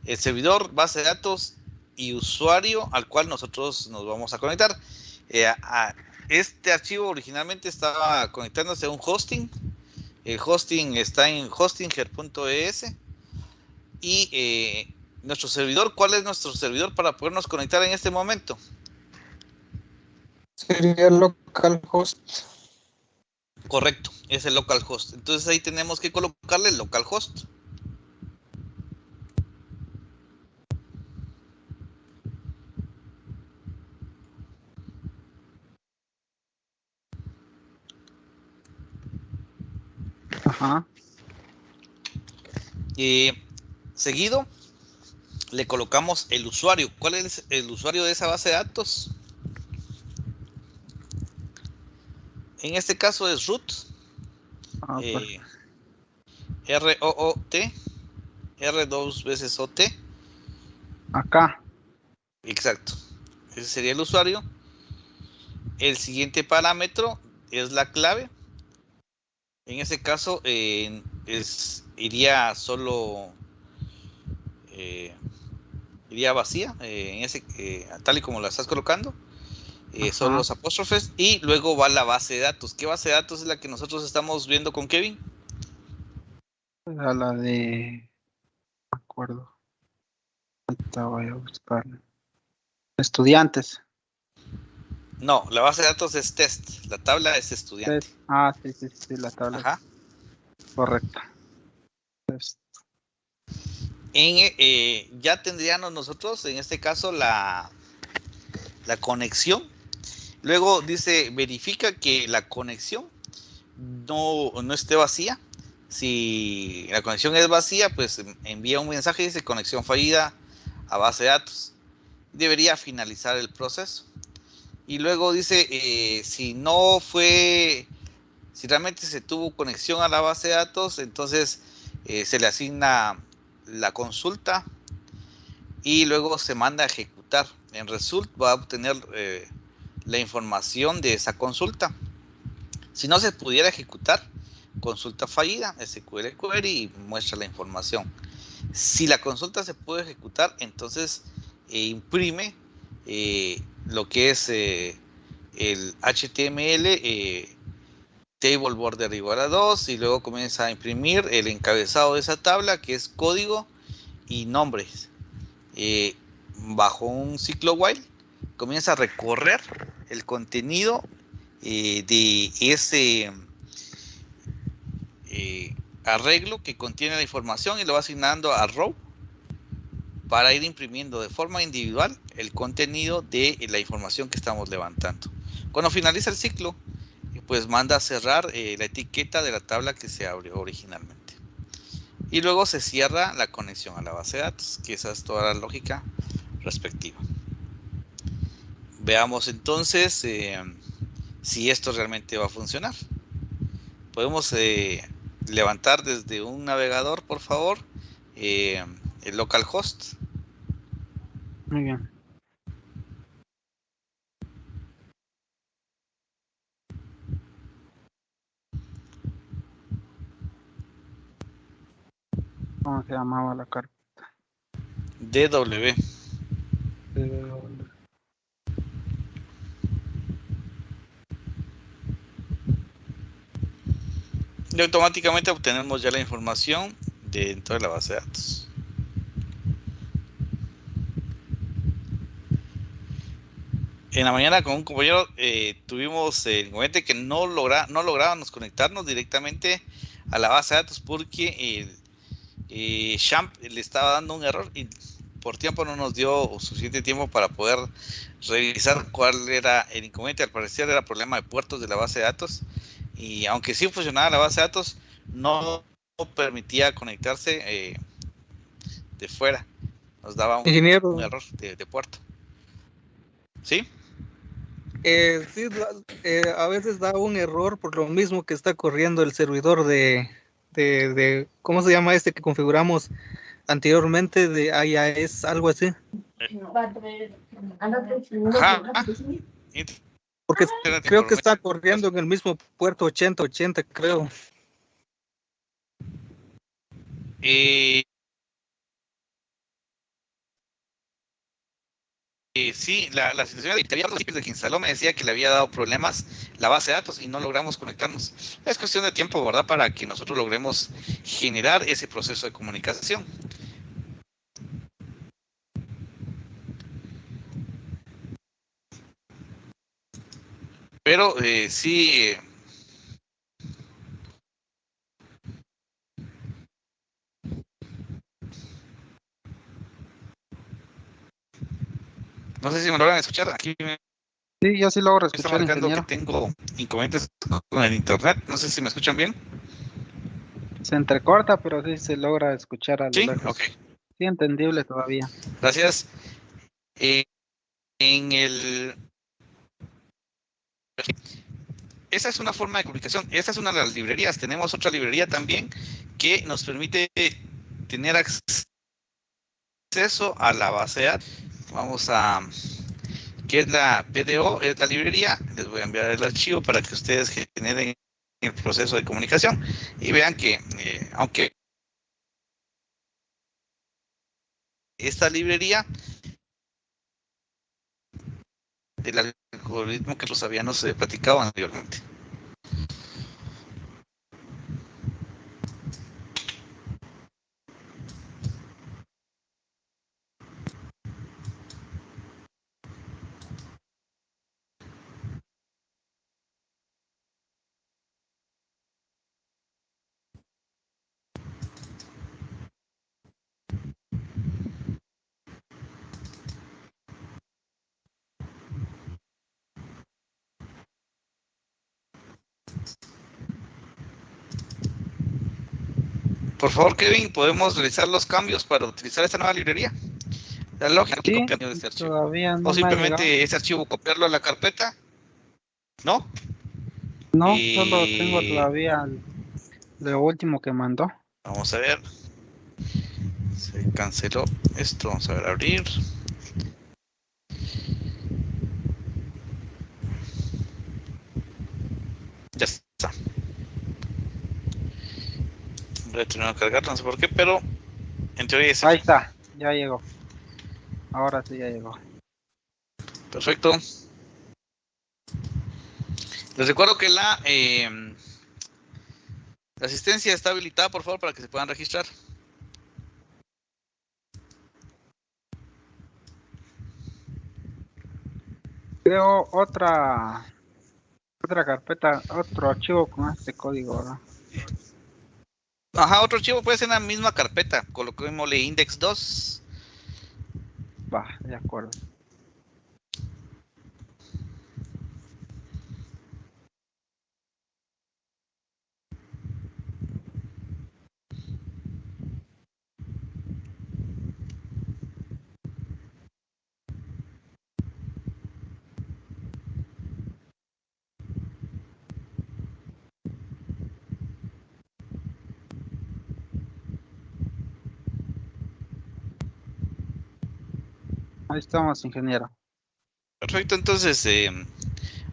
[SPEAKER 1] el servidor, base de datos y usuario al cual nosotros nos vamos a conectar. Este archivo originalmente estaba conectándose a un hosting. El hosting está en hostinger.es y nuestro servidor, ¿cuál es nuestro servidor para podernos conectar en este momento?
[SPEAKER 6] Sería localhost.
[SPEAKER 1] Correcto, es el localhost. Entonces ahí tenemos que colocarle el localhost.
[SPEAKER 5] Ajá.
[SPEAKER 1] Seguido le colocamos el usuario. ¿Cuál es el usuario de esa base de datos? En este caso es root.
[SPEAKER 5] Pues.
[SPEAKER 1] R-O-O-T. R dos veces O-T.
[SPEAKER 5] Acá.
[SPEAKER 1] Exacto. Ese sería el usuario. El siguiente parámetro es la clave. En ese caso iría solo iría vacía, tal y como la estás colocando, solo los apóstrofes, y luego va la base de datos. ¿Qué base de datos es la que nosotros estamos viendo con Kevin?
[SPEAKER 5] Era la de... No me acuerdo. Ahorita voy a buscarla. Estudiantes.
[SPEAKER 1] No, la base de datos es test, la tabla es estudiante.
[SPEAKER 5] Sí, la tabla.
[SPEAKER 1] Ajá.
[SPEAKER 5] Correcto. Test.
[SPEAKER 1] Ya tendríamos nosotros, en este caso, la conexión. Luego dice, verifica que la conexión no esté vacía. Si la conexión es vacía, pues envía un mensaje y dice conexión fallida a base de datos. Debería finalizar el proceso. Y luego dice, si realmente se tuvo conexión a la base de datos, entonces se le asigna la consulta y luego se manda a ejecutar. En result va a obtener la información de esa consulta. Si no se pudiera ejecutar, consulta fallida, SQL query y muestra la información. Si la consulta se puede ejecutar, entonces imprime lo que es el HTML, table border igual a 2, y luego comienza a imprimir el encabezado de esa tabla, que es código y nombres. Bajo un ciclo while, comienza a recorrer el contenido de ese arreglo que contiene la información y lo va asignando a row para ir imprimiendo de forma individual el contenido de la información que estamos levantando. Cuando finaliza el ciclo, pues manda a cerrar la etiqueta de la tabla que se abrió originalmente. Y luego se cierra la conexión a la base de datos, que esa es toda la lógica respectiva. Veamos entonces si esto realmente va a funcionar. Podemos levantar desde un navegador, por favor, el localhost.
[SPEAKER 5] Muy bien. ¿Cómo se llamaba la carta?
[SPEAKER 1] DW. Y automáticamente obtenemos ya la información dentro de la base de datos. En la mañana con un compañero tuvimos el inconveniente que no lográbamos conectarnos directamente a la base de datos porque Champ le estaba dando un error y por tiempo no nos dio suficiente tiempo para poder revisar cuál era el inconveniente. Al parecer era problema de puertos de la base de datos, y aunque sí funcionaba la base de datos, no permitía conectarse de fuera. Nos daba un
[SPEAKER 7] Ingeniero,
[SPEAKER 1] error de puerto. ¿Sí?
[SPEAKER 7] sí, a veces da un error por lo mismo que está corriendo el servidor ¿cómo se llama este que configuramos anteriormente? De IIS, algo así.
[SPEAKER 1] Ajá.
[SPEAKER 7] Porque creo que está corriendo en el mismo puerto 8080, creo.
[SPEAKER 1] Sí, la situación de que instaló me decía que le había dado problemas la base de datos y no logramos conectarnos. Es cuestión de tiempo, ¿verdad? Para que nosotros logremos generar ese proceso de comunicación. Pero sí, no sé si me logran escuchar. Aquí me
[SPEAKER 5] Sí, yo sí logro
[SPEAKER 1] está
[SPEAKER 5] escuchar,
[SPEAKER 1] marcando
[SPEAKER 5] ingeniero.
[SPEAKER 1] que tengo inconvenientes con el internet. No sé si me escuchan bien.
[SPEAKER 5] Se entrecorta, pero sí se logra escuchar a lo
[SPEAKER 1] Sí,
[SPEAKER 5] lejos.
[SPEAKER 1] ok.
[SPEAKER 5] Sí, entendible todavía.
[SPEAKER 1] Gracias. En el Esa es una forma de comunicación. Esa es una de las librerías. Tenemos otra librería también que nos permite tener acceso a la base de datos. Vamos a, que es la PDO, es la librería. Les voy a enviar el archivo para que ustedes generen el proceso de comunicación y vean que aunque esta librería del algoritmo que los habíamos platicado anteriormente. Por favor, Kevin, ¿podemos realizar los cambios para utilizar esta nueva librería? La lógica
[SPEAKER 5] Sí,
[SPEAKER 1] copiando de este archivo.
[SPEAKER 5] todavía no
[SPEAKER 1] O
[SPEAKER 5] me ha
[SPEAKER 1] simplemente
[SPEAKER 5] llegado.
[SPEAKER 1] ese archivo copiarlo a la carpeta. ¿No?
[SPEAKER 5] No,
[SPEAKER 1] Y-
[SPEAKER 5] solo tengo todavía lo último que mandó.
[SPEAKER 1] Vamos a ver. Se canceló esto. Vamos a ver, abrir. Ya está. Voy a terminar de cargar, no sé por qué, pero en teoría es
[SPEAKER 5] Ahí está, ya llegó. Ahora sí ya llegó.
[SPEAKER 1] perfecto. Les recuerdo que la asistencia está habilitada, por favor, para que se puedan registrar.
[SPEAKER 5] Creo otra carpeta, otro archivo con este código, ¿verdad?
[SPEAKER 1] Ajá, otro archivo puede ser en la misma carpeta. Coloquémosle index 2.
[SPEAKER 5] Va, de acuerdo. Ahí estamos, ingeniero.
[SPEAKER 1] Perfecto, entonces,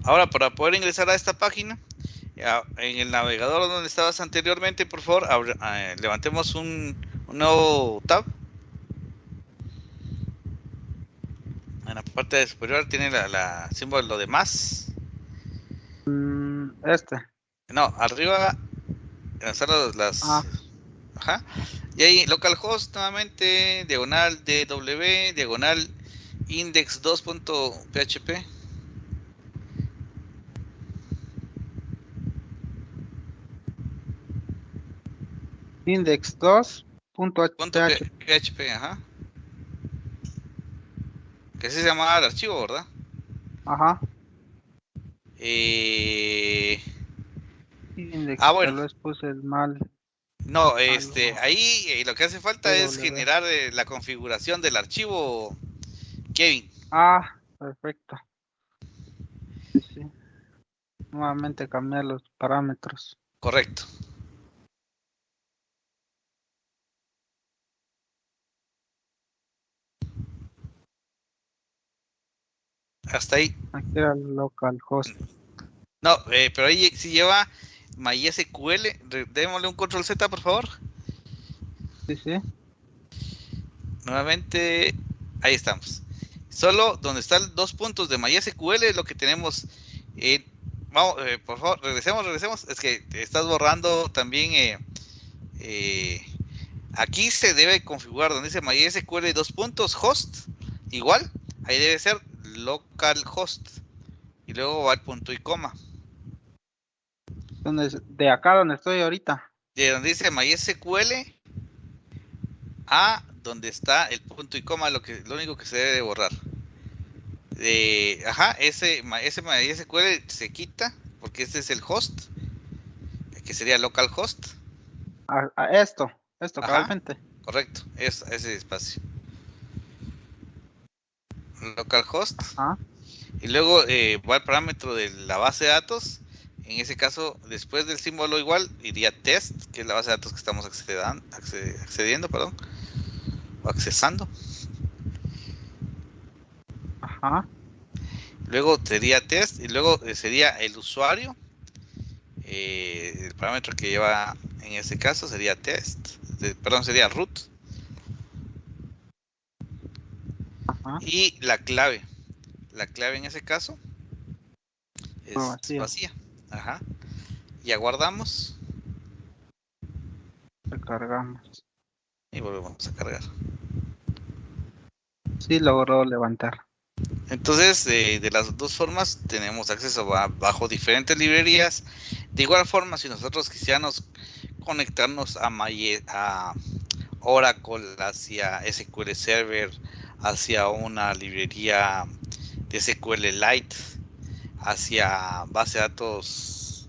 [SPEAKER 1] ahora para poder ingresar a esta página, en el navegador donde estabas anteriormente, por favor, levantemos un nuevo tab. En la parte superior tiene la símbolo de más. No, arriba están las. Ajá. Y ahí localhost nuevamente, diagonal DW, diagonal index2.php.
[SPEAKER 5] Index2.php.
[SPEAKER 1] Ajá. Que así se llama el archivo, ¿verdad?
[SPEAKER 5] Ajá.
[SPEAKER 1] Bueno.
[SPEAKER 5] Tal vez puse el mal.
[SPEAKER 1] No, ahí lo que hace falta es
[SPEAKER 5] DW.
[SPEAKER 1] generar la configuración del archivo, Kevin.
[SPEAKER 5] Perfecto. Sí. Nuevamente cambiar los parámetros.
[SPEAKER 1] Correcto. Hasta ahí.
[SPEAKER 5] Aquí era localhost.
[SPEAKER 1] No, pero ahí sí lleva MySQL. Démosle un control Z, por favor.
[SPEAKER 5] Sí.
[SPEAKER 1] Nuevamente, ahí estamos. Solo donde están 2 puntos de MySQL es lo que tenemos. Vamos, por favor, regresemos. Es que te estás borrando también. Aquí se debe configurar donde dice MySQL 2 puntos, host. Igual, ahí debe ser localhost. Y luego va el punto y coma.
[SPEAKER 5] De acá donde estoy ahorita.
[SPEAKER 1] De donde dice MySQL a donde está el punto y coma, lo único que se debe de borrar. Ese MySQL se quita porque este es el host, que sería localhost.
[SPEAKER 5] Esto cabalmente.
[SPEAKER 1] Correcto, ese espacio. Localhost. Y luego va el parámetro de la base de datos. En ese caso, después del símbolo igual, iría test, que es la base de datos que estamos accediendo, o accesando. Luego sería test y luego sería el usuario. El parámetro que lleva en ese caso sería test, sería root. Y la clave en ese caso es vacía. Y aguardamos.
[SPEAKER 5] Recargamos.
[SPEAKER 1] Y volvemos a cargar.
[SPEAKER 5] Sí, logró levantar.
[SPEAKER 1] Entonces, de las dos formas tenemos acceso bajo diferentes librerías. De igual forma, si nosotros quisiéramos conectarnos a Oracle, hacia SQL Server, hacia una librería de SQL Lite, hacia base de datos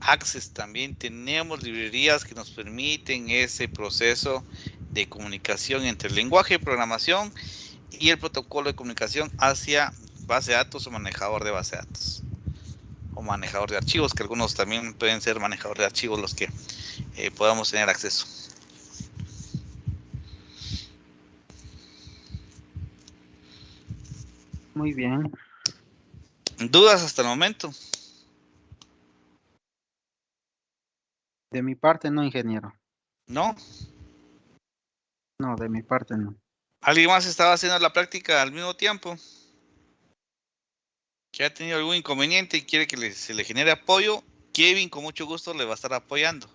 [SPEAKER 1] Access también tenemos librerías que nos permiten ese proceso de comunicación entre el lenguaje de programación y el protocolo de comunicación hacia base de datos o manejador de base de datos o manejador de archivos, que algunos también pueden ser manejador de archivos los que podamos tener acceso.
[SPEAKER 5] Muy bien.
[SPEAKER 1] ¿Dudas hasta el momento?
[SPEAKER 5] De mi parte no, ingeniero.
[SPEAKER 1] ¿No?
[SPEAKER 5] No, de mi parte no.
[SPEAKER 1] ¿Alguien más estaba haciendo la práctica al mismo tiempo? ¿Que ha tenido algún inconveniente y quiere que se le genere apoyo? Kevin con mucho gusto le va a estar apoyando.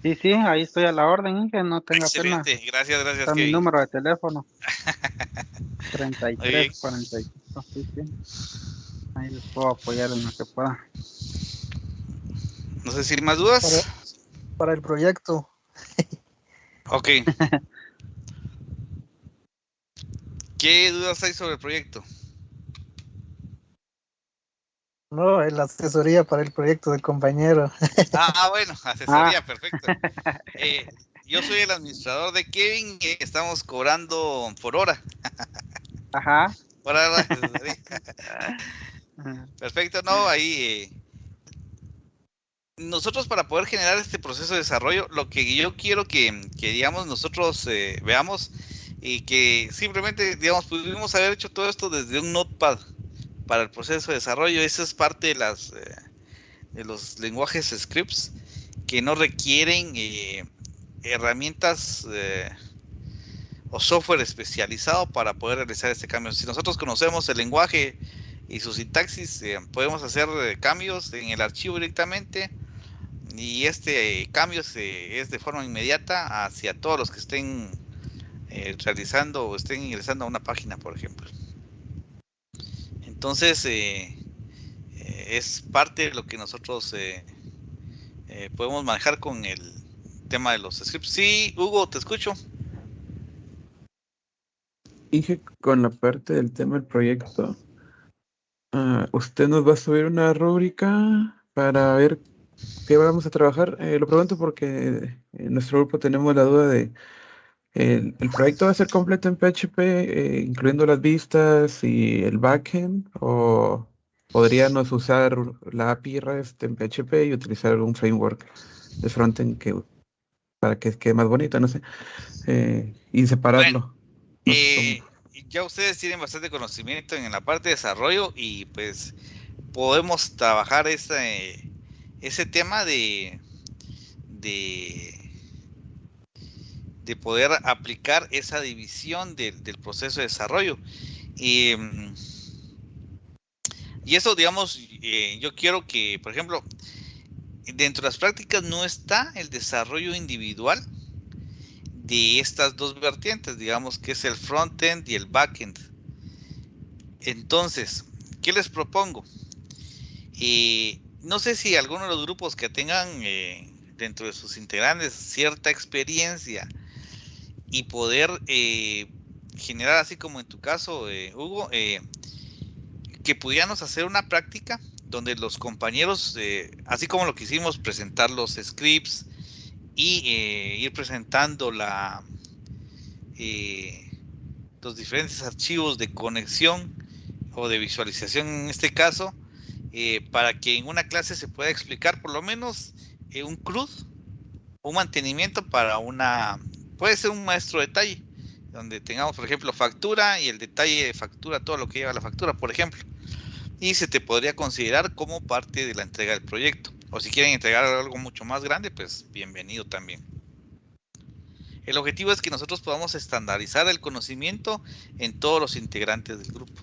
[SPEAKER 5] Sí, sí, ahí estoy a la orden, Inge, no tenga pena.
[SPEAKER 1] Excelente, gracias,
[SPEAKER 5] Está mi
[SPEAKER 1] Kevin.
[SPEAKER 5] número de teléfono.
[SPEAKER 1] Muy
[SPEAKER 5] 33
[SPEAKER 1] bien.
[SPEAKER 5] 45. Sí, sí. Ahí les puedo apoyar en lo que pueda.
[SPEAKER 1] No sé si hay más dudas.
[SPEAKER 7] Para el proyecto.
[SPEAKER 1] Ok. ¿Qué dudas hay sobre el proyecto?
[SPEAKER 7] No, la asesoría para el proyecto del compañero.
[SPEAKER 1] Bueno, asesoría, perfecto. Yo soy el administrador de Kevin y estamos cobrando por hora.
[SPEAKER 5] Ajá.
[SPEAKER 1] Por hora de asesoría. Perfecto, no, ahí nosotros para poder generar este proceso de desarrollo, lo que yo quiero que digamos nosotros veamos y que simplemente, digamos, pudimos haber hecho todo esto desde un notepad para el proceso de desarrollo. Eso es parte de los lenguajes scripts que no requieren herramientas o software especializado para poder realizar este cambio. Si nosotros conocemos el lenguaje y su sintaxis, podemos hacer cambios en el archivo directamente, y este cambio es de forma inmediata hacia todos los que estén realizando o estén ingresando a una página, por ejemplo. Entonces es parte de lo que nosotros podemos manejar con el tema de los scripts. Sí, Hugo, te escucho.
[SPEAKER 6] Dije con la parte del tema del proyecto. Usted nos va a subir una rúbrica para ver qué vamos a trabajar. Lo pregunto porque en nuestro grupo tenemos la duda de el proyecto va a ser completo en PHP, incluyendo las vistas y el backend, o podríamos usar la API REST en PHP y utilizar algún framework de frontend para que quede más bonito, no sé, y separarlo. No sé cómo.
[SPEAKER 1] Ya ustedes tienen bastante conocimiento en la parte de desarrollo y pues podemos trabajar ese tema de poder aplicar esa división del proceso de desarrollo. Y eso, digamos, yo quiero que, por ejemplo, dentro de las prácticas no está el desarrollo individual de estas dos vertientes, digamos que es el frontend y el backend. Entonces, ¿qué les propongo? No sé si alguno de los grupos que tengan dentro de sus integrantes cierta experiencia y poder generar, así como en tu caso, Hugo, que pudiéramos hacer una práctica donde los compañeros, así como lo que hicimos, presentar los scripts y ir presentando los diferentes archivos de conexión o de visualización en este caso, para que en una clase se pueda explicar por lo menos un CRUD, un mantenimiento para puede ser un maestro detalle, donde tengamos, por ejemplo, factura y el detalle de factura, todo lo que lleva la factura, por ejemplo, y se te podría considerar como parte de la entrega del proyecto. O si quieren entregar algo mucho más grande, pues bienvenido también. El objetivo es que nosotros podamos estandarizar el conocimiento en todos los integrantes del grupo.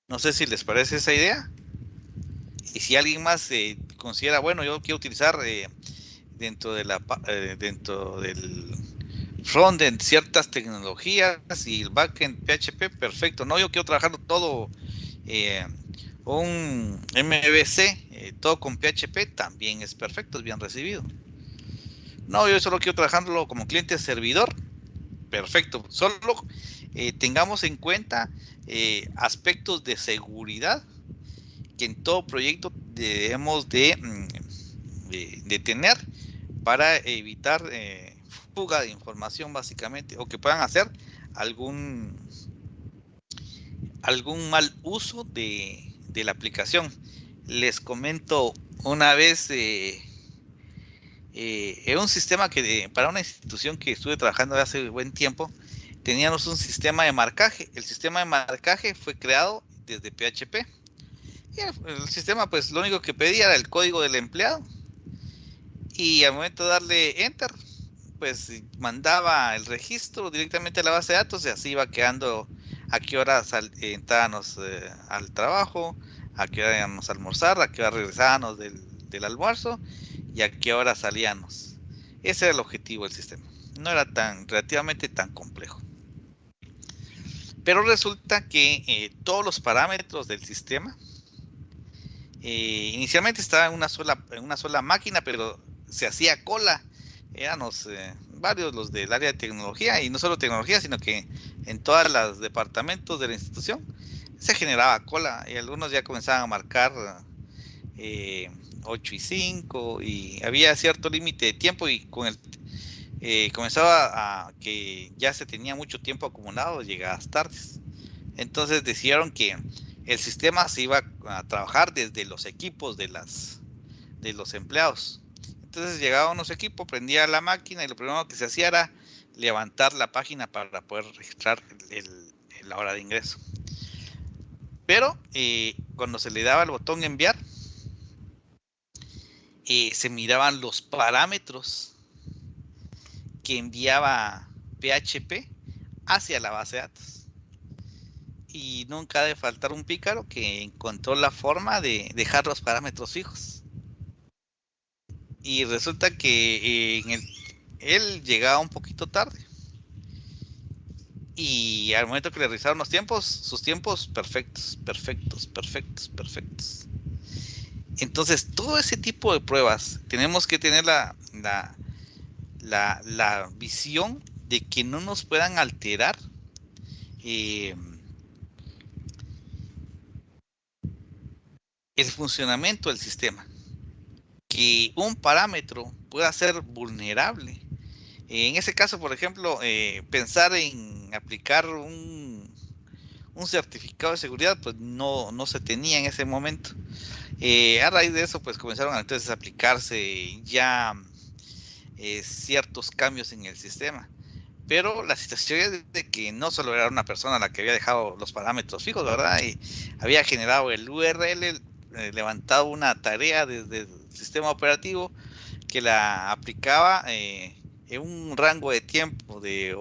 [SPEAKER 1] No sé si les parece esa idea. Y si alguien más considera, bueno, yo quiero utilizar dentro del frontend ciertas tecnologías y el backend PHP, perfecto. No, yo quiero trabajarlo todo un MVC, todo con PHP, también es perfecto, es bien recibido. No, yo solo quiero trabajarlo como cliente servidor, perfecto. Solo tengamos en cuenta aspectos de seguridad que en todo proyecto debemos de tener para evitar fuga de información básicamente, o que puedan hacer algún mal uso de la aplicación. Les comento una vez en un sistema que para una institución que estuve trabajando hace buen tiempo, teníamos un sistema de marcaje. El sistema de marcaje fue creado desde PHP. Y el sistema, pues lo único que pedía era el código del empleado. Y al momento de darle enter, pues mandaba el registro directamente a la base de datos y así iba quedando a qué horas entrábamos al trabajo, a qué hora íbamos a almorzar, a qué hora regresábamos del almuerzo y a qué hora salíamos. Ese era el objetivo del sistema. No era relativamente tan complejo. Pero resulta que todos los parámetros del sistema inicialmente estaba en una sola máquina, pero se hacía cola. Éramos varios los del área de tecnología, y no solo tecnología, sino que en todos los departamentos de la institución se generaba cola, y algunos ya comenzaban a marcar 8 y 5, y había cierto límite de tiempo, y con el comenzaba a que ya se tenía mucho tiempo acumulado, llegadas tardes. Entonces decidieron que el sistema se iba a trabajar desde los equipos de los empleados. Entonces llegaba unos equipos, prendía la máquina y lo primero que se hacía era levantar la página para poder registrar la hora de ingreso. Pero cuando se le daba el botón enviar, se miraban los parámetros que enviaba PHP hacia la base de datos. Y nunca ha de faltar un pícaro que encontró la forma de dejar los parámetros fijos. Y resulta que él llegaba un poquito tarde. Y al momento que le revisaron los tiempos, sus tiempos perfectos. Entonces, todo ese tipo de pruebas, tenemos que tener la visión de que no nos puedan alterar el funcionamiento del sistema. Que un parámetro pueda ser vulnerable. En ese caso, por ejemplo, pensar en aplicar un certificado de seguridad, pues no se tenía en ese momento. A raíz de eso, pues comenzaron entonces a aplicarse ya ciertos cambios en el sistema. Pero la situación es de que no solo era una persona la que había dejado los parámetros fijos, ¿verdad? Y había generado el URL, levantado una tarea desde el sistema operativo que la aplicaba en un rango de tiempo de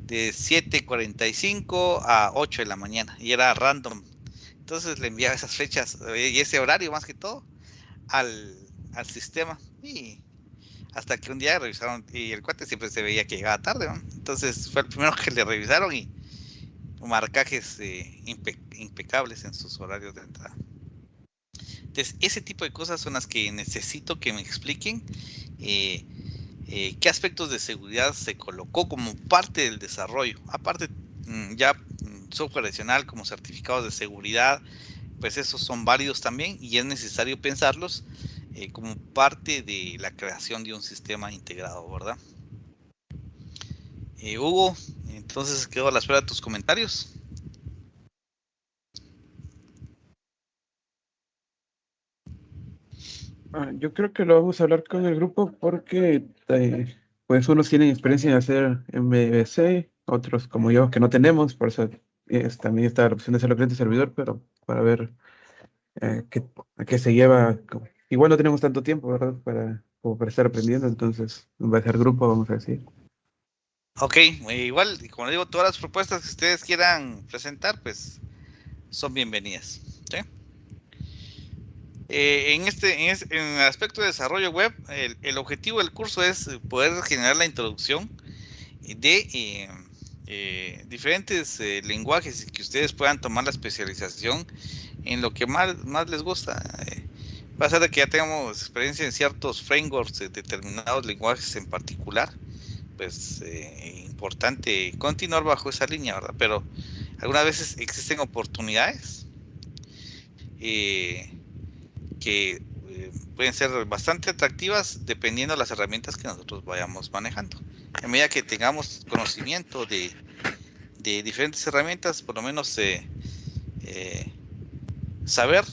[SPEAKER 1] 7:45 a 8 de la mañana, y era random. Entonces le enviaba esas fechas y ese horario más que todo al sistema, y hasta que un día revisaron y el cuate siempre se veía que llegaba tarde, ¿no? Entonces fue el primero que le revisaron y marcajes impecables en sus horarios de entrada. Entonces, ese tipo de cosas son las que necesito que me expliquen qué aspectos de seguridad se colocó como parte del desarrollo. Aparte, ya software adicional como certificados de seguridad, pues esos son válidos también y es necesario pensarlos como parte de la creación de un sistema integrado, ¿verdad? Hugo, entonces quedo a la espera de tus comentarios.
[SPEAKER 6] Yo creo que lo vamos a hablar con el grupo porque pues unos tienen experiencia en hacer MVC, otros como yo que no tenemos, por eso también está la opción de hacerlo cliente servidor, pero para ver a qué se lleva. Igual no tenemos tanto tiempo, ¿verdad? Como para estar aprendiendo, entonces va a ser grupo, vamos a decir.
[SPEAKER 1] Ok, igual, como digo, todas las propuestas que ustedes quieran presentar, pues son bienvenidas, ¿sí? En el aspecto de desarrollo web, el objetivo del curso es poder generar la introducción de diferentes lenguajes y que ustedes puedan tomar la especialización en lo que más les gusta. Va a ser de que ya tengamos experiencia en ciertos frameworks de determinados lenguajes en particular, pues importante continuar bajo esa línea, ¿verdad? Pero algunas veces existen oportunidades que pueden ser bastante atractivas dependiendo de las herramientas que nosotros vayamos manejando. A medida que tengamos conocimiento de diferentes herramientas, por lo menos saber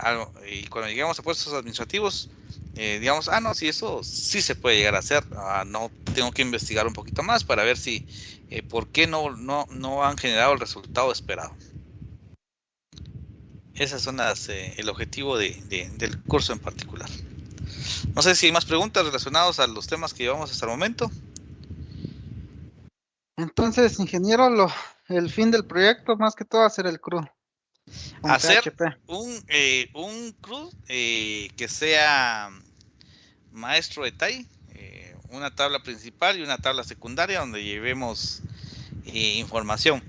[SPEAKER 1] algo, y cuando lleguemos a puestos administrativos, digamos, no, si eso sí se puede llegar a hacer, no tengo que investigar un poquito más para ver si por qué no han generado el resultado esperado. Esas son el objetivo del curso en particular. No sé si hay más preguntas relacionadas a los temas que llevamos hasta el momento.
[SPEAKER 5] Entonces, ingeniero, el fin del proyecto, más que todo, hacer el CRUD.
[SPEAKER 1] Hacer
[SPEAKER 5] PHP.
[SPEAKER 1] un CRUD que sea maestro detalle, una tabla principal y una tabla secundaria donde llevemos información.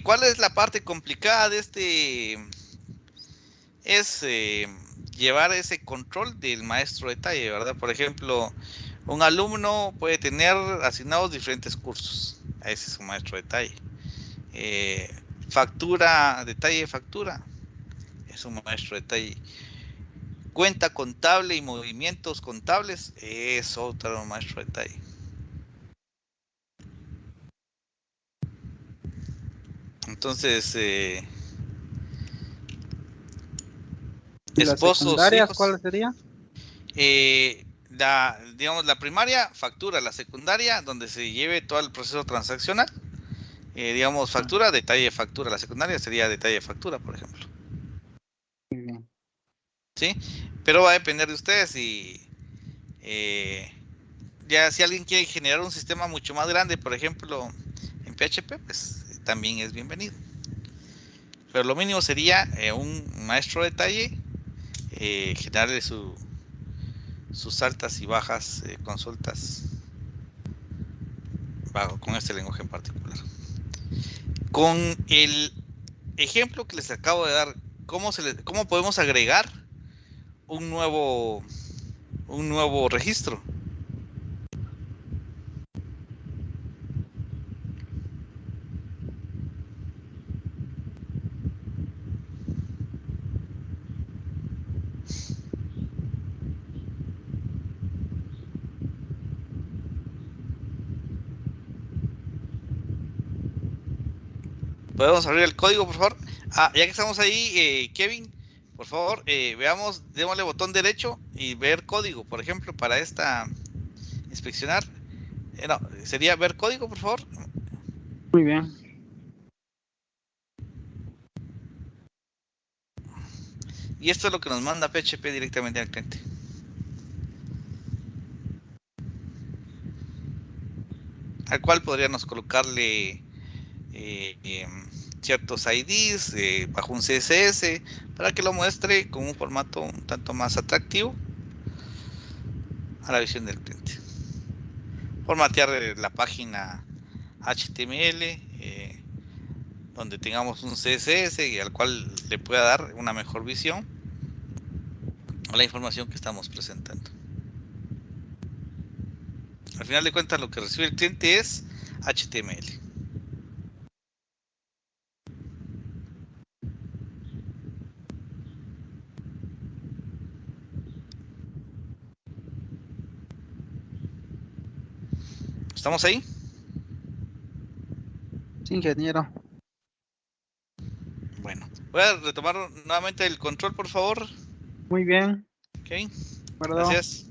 [SPEAKER 1] ¿Cuál es la parte complicada de este? Es llevar ese control del maestro detalle, ¿verdad? Por ejemplo, un alumno puede tener asignados diferentes cursos. Ese es un maestro detalle. Factura, detalle de factura, es un maestro detalle. Cuenta contable y movimientos contables, es otro maestro detalle. Entonces, esposos, hijos,
[SPEAKER 5] ¿cuál sería?
[SPEAKER 1] Digamos, la primaria, factura, la secundaria, donde se lleve todo el proceso transaccional. Digamos, factura, detalle de factura. La secundaria sería detalle de factura, por ejemplo.
[SPEAKER 5] Muy bien.
[SPEAKER 1] ¿Sí? Pero va a depender de ustedes y ya si alguien quiere generar un sistema mucho más grande, por ejemplo, en PHP, pues también es bienvenido. Pero lo mínimo sería un maestro detalle, generarle sus altas y bajas consultas con este lenguaje en particular. Con el ejemplo que les acabo de dar, ¿cómo podemos agregar un nuevo registro? ¿Podemos abrir el código, por favor? Ya que estamos ahí, Kevin, por favor, veamos, démosle botón derecho y ver código, por ejemplo, para esta inspeccionar. No, sería ver código, por favor.
[SPEAKER 5] Muy bien.
[SPEAKER 1] Y esto es lo que nos manda PHP directamente al cliente. Al cual podríamos colocarle ciertos IDs bajo un CSS para que lo muestre con un formato un tanto más atractivo a la visión del cliente. Formatear la página HTML donde tengamos un CSS y al cual le pueda dar una mejor visión a la información que estamos presentando. Al final de cuentas, lo que recibe el cliente es HTML. ¿Estamos ahí?
[SPEAKER 5] Sí, ingeniero.
[SPEAKER 1] Bueno, voy a retomar nuevamente el control, por favor.
[SPEAKER 5] Muy bien.
[SPEAKER 1] Ok,
[SPEAKER 5] Perdón.
[SPEAKER 1] gracias.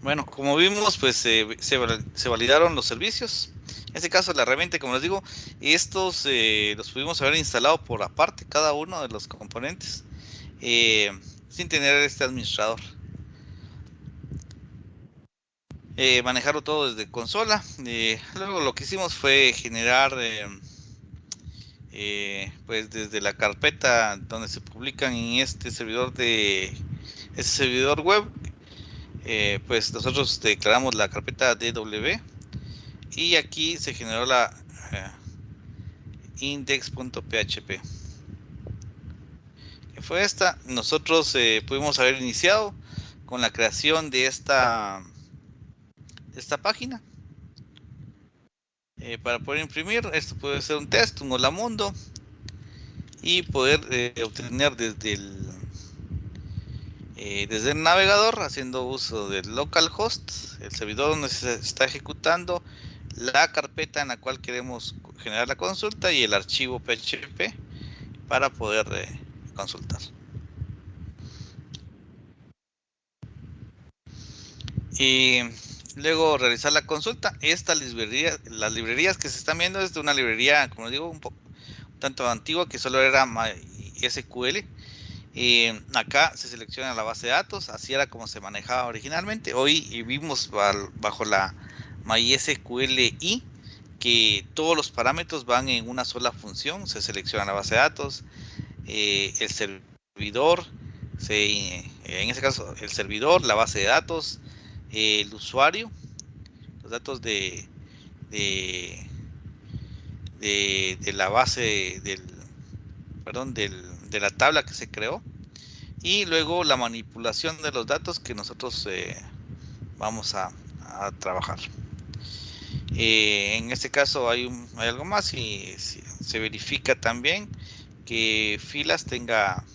[SPEAKER 1] Bueno, como vimos, pues se validaron los servicios. En este caso, la herramienta, como les digo, estos los pudimos haber instalado por aparte, cada uno de los componentes, sin tener este administrador. Manejarlo todo desde consola. Luego lo que hicimos fue generar, pues desde la carpeta donde se publican en este servidor web. Pues nosotros declaramos la carpeta DW y aquí se generó la index.php, que fue esta. Nosotros pudimos haber iniciado con la creación de esta página. Para poder imprimir, esto puede ser un test, un hola mundo, y poder obtener desde el navegador, haciendo uso del localhost, el servidor donde se está ejecutando la carpeta en la cual queremos generar la consulta y el archivo PHP para poder consultar. Y luego realizar la consulta. Las librerías que se están viendo es de una librería, como digo, un tanto antigua, que solo era MySQL. Acá se selecciona la base de datos, así era como se manejaba originalmente. Hoy vimos bajo la MySQLi que todos los parámetros van en una sola función. Se selecciona la base de datos, el servidor, en este caso el servidor, la base de datos, el usuario, los datos de la base de la tabla que se creó, y luego la manipulación de los datos que nosotros vamos a trabajar. En este caso hay algo más, y se verifica también que filas tenga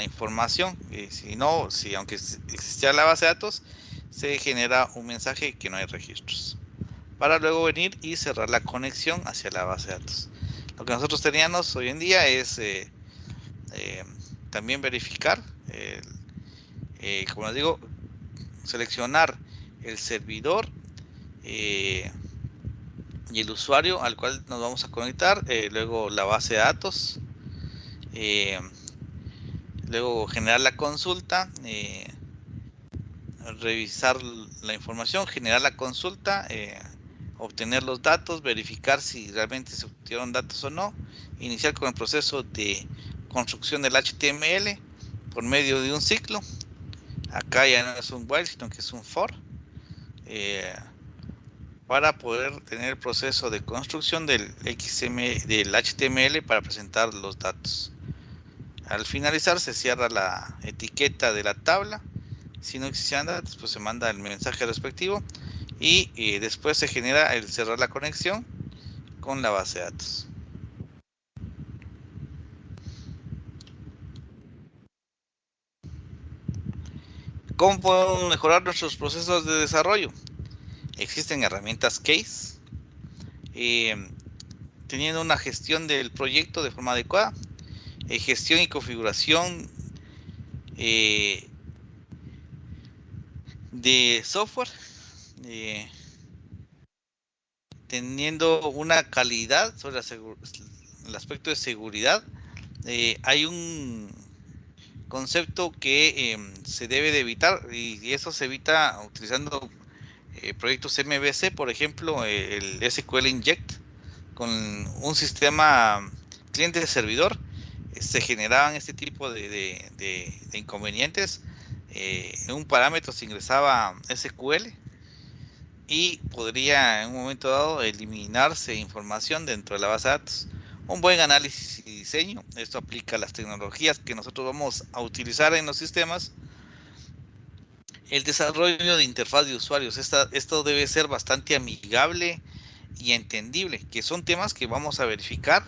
[SPEAKER 1] información. Si aunque existía la base de datos, se genera un mensaje que no hay registros, para luego venir y cerrar la conexión hacia la base de datos. Lo que nosotros teníamos hoy en día es también verificar, como les digo, seleccionar el servidor y el usuario al cual nos vamos a conectar, luego la base de datos, luego generar la consulta, revisar la información, generar la consulta, obtener los datos, verificar si realmente se obtuvieron datos o no, iniciar con el proceso de construcción del HTML por medio de un ciclo. Acá ya no es un while, sino que es un for, para poder tener el proceso de construcción del HTML para presentar los datos. Al finalizar se cierra la etiqueta de la tabla. Si no existían datos, pues se manda el mensaje respectivo, y después se genera el cerrar la conexión con la base de datos. ¿Cómo podemos mejorar nuestros procesos de desarrollo? Existen herramientas Case, teniendo una gestión del proyecto de forma adecuada, gestión y configuración de software, teniendo una calidad sobre el aspecto de seguridad. Hay un concepto que se debe de evitar, y eso se evita utilizando proyectos MVC, por ejemplo, el SQL Inject. Con un sistema cliente-servidor se generaban este tipo de inconvenientes. En un parámetro se ingresaba SQL y podría en un momento dado eliminarse información dentro de la base de datos. Un buen análisis y diseño, esto aplica a las tecnologías que nosotros vamos a utilizar en los sistemas. El desarrollo de interfaz de usuarios, esto debe ser bastante amigable y entendible, que son temas que vamos a verificar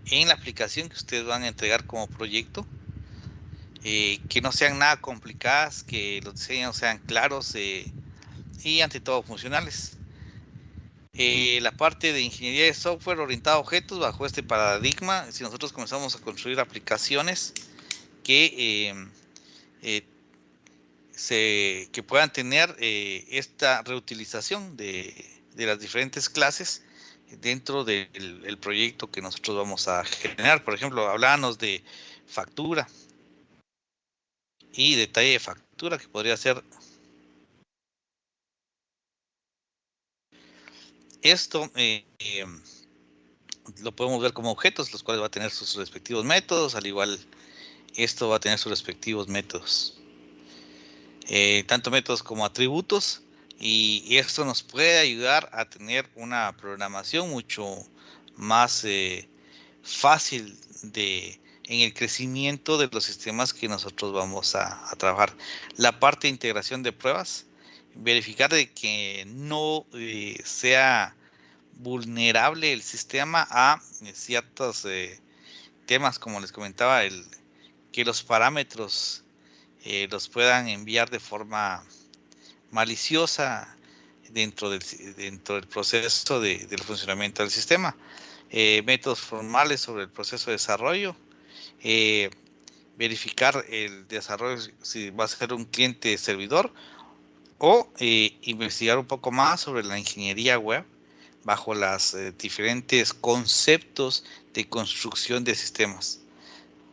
[SPEAKER 1] en la aplicación que ustedes van a entregar como proyecto. Que no sean nada complicadas, que los diseños sean claros y ante todo funcionales. La parte de ingeniería de software orientada a objetos, bajo este paradigma, si nosotros comenzamos a construir aplicaciones que puedan tener esta reutilización de las diferentes clases dentro del proyecto que nosotros vamos a generar. Por ejemplo, hablábamos de factura y detalle de factura, que podría ser esto. Lo podemos ver como objetos, los cuales va a tener sus respectivos métodos. Al igual, esto va a tener sus respectivos métodos, tanto métodos como atributos, y esto nos puede ayudar a tener una programación mucho más fácil de en el crecimiento de los sistemas que nosotros vamos a trabajar. La parte de integración de pruebas, verificar de que no sea vulnerable el sistema a ciertos temas, como les comentaba, que los parámetros los puedan enviar de forma maliciosa dentro del proceso del funcionamiento del sistema. Métodos formales sobre el proceso de desarrollo, verificar el desarrollo si va a ser un cliente servidor, o investigar un poco más sobre la ingeniería web bajo los diferentes conceptos de construcción de sistemas.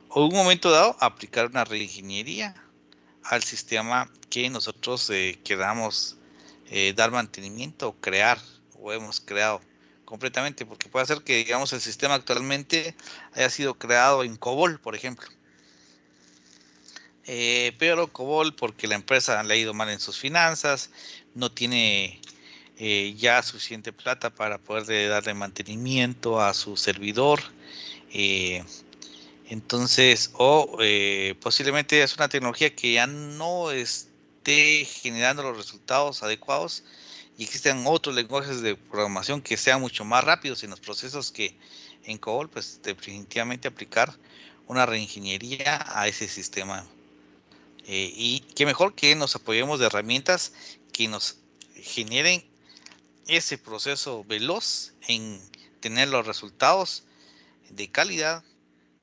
[SPEAKER 1] O en un momento dado aplicar una reingeniería al sistema que nosotros queramos dar mantenimiento o crear o hemos creado completamente, porque puede ser que, digamos, el sistema actualmente haya sido creado en COBOL, por ejemplo, pero COBOL, porque la empresa le ha ido mal en sus finanzas, no tiene ya suficiente plata para poder darle mantenimiento a su servidor, entonces, posiblemente es una tecnología que ya no esté generando los resultados adecuados y existen otros lenguajes de programación que sean mucho más rápidos en los procesos que en COBOL, pues definitivamente aplicar una reingeniería a ese sistema. Y qué mejor que nos apoyemos de herramientas que nos generen ese proceso veloz en tener los resultados de calidad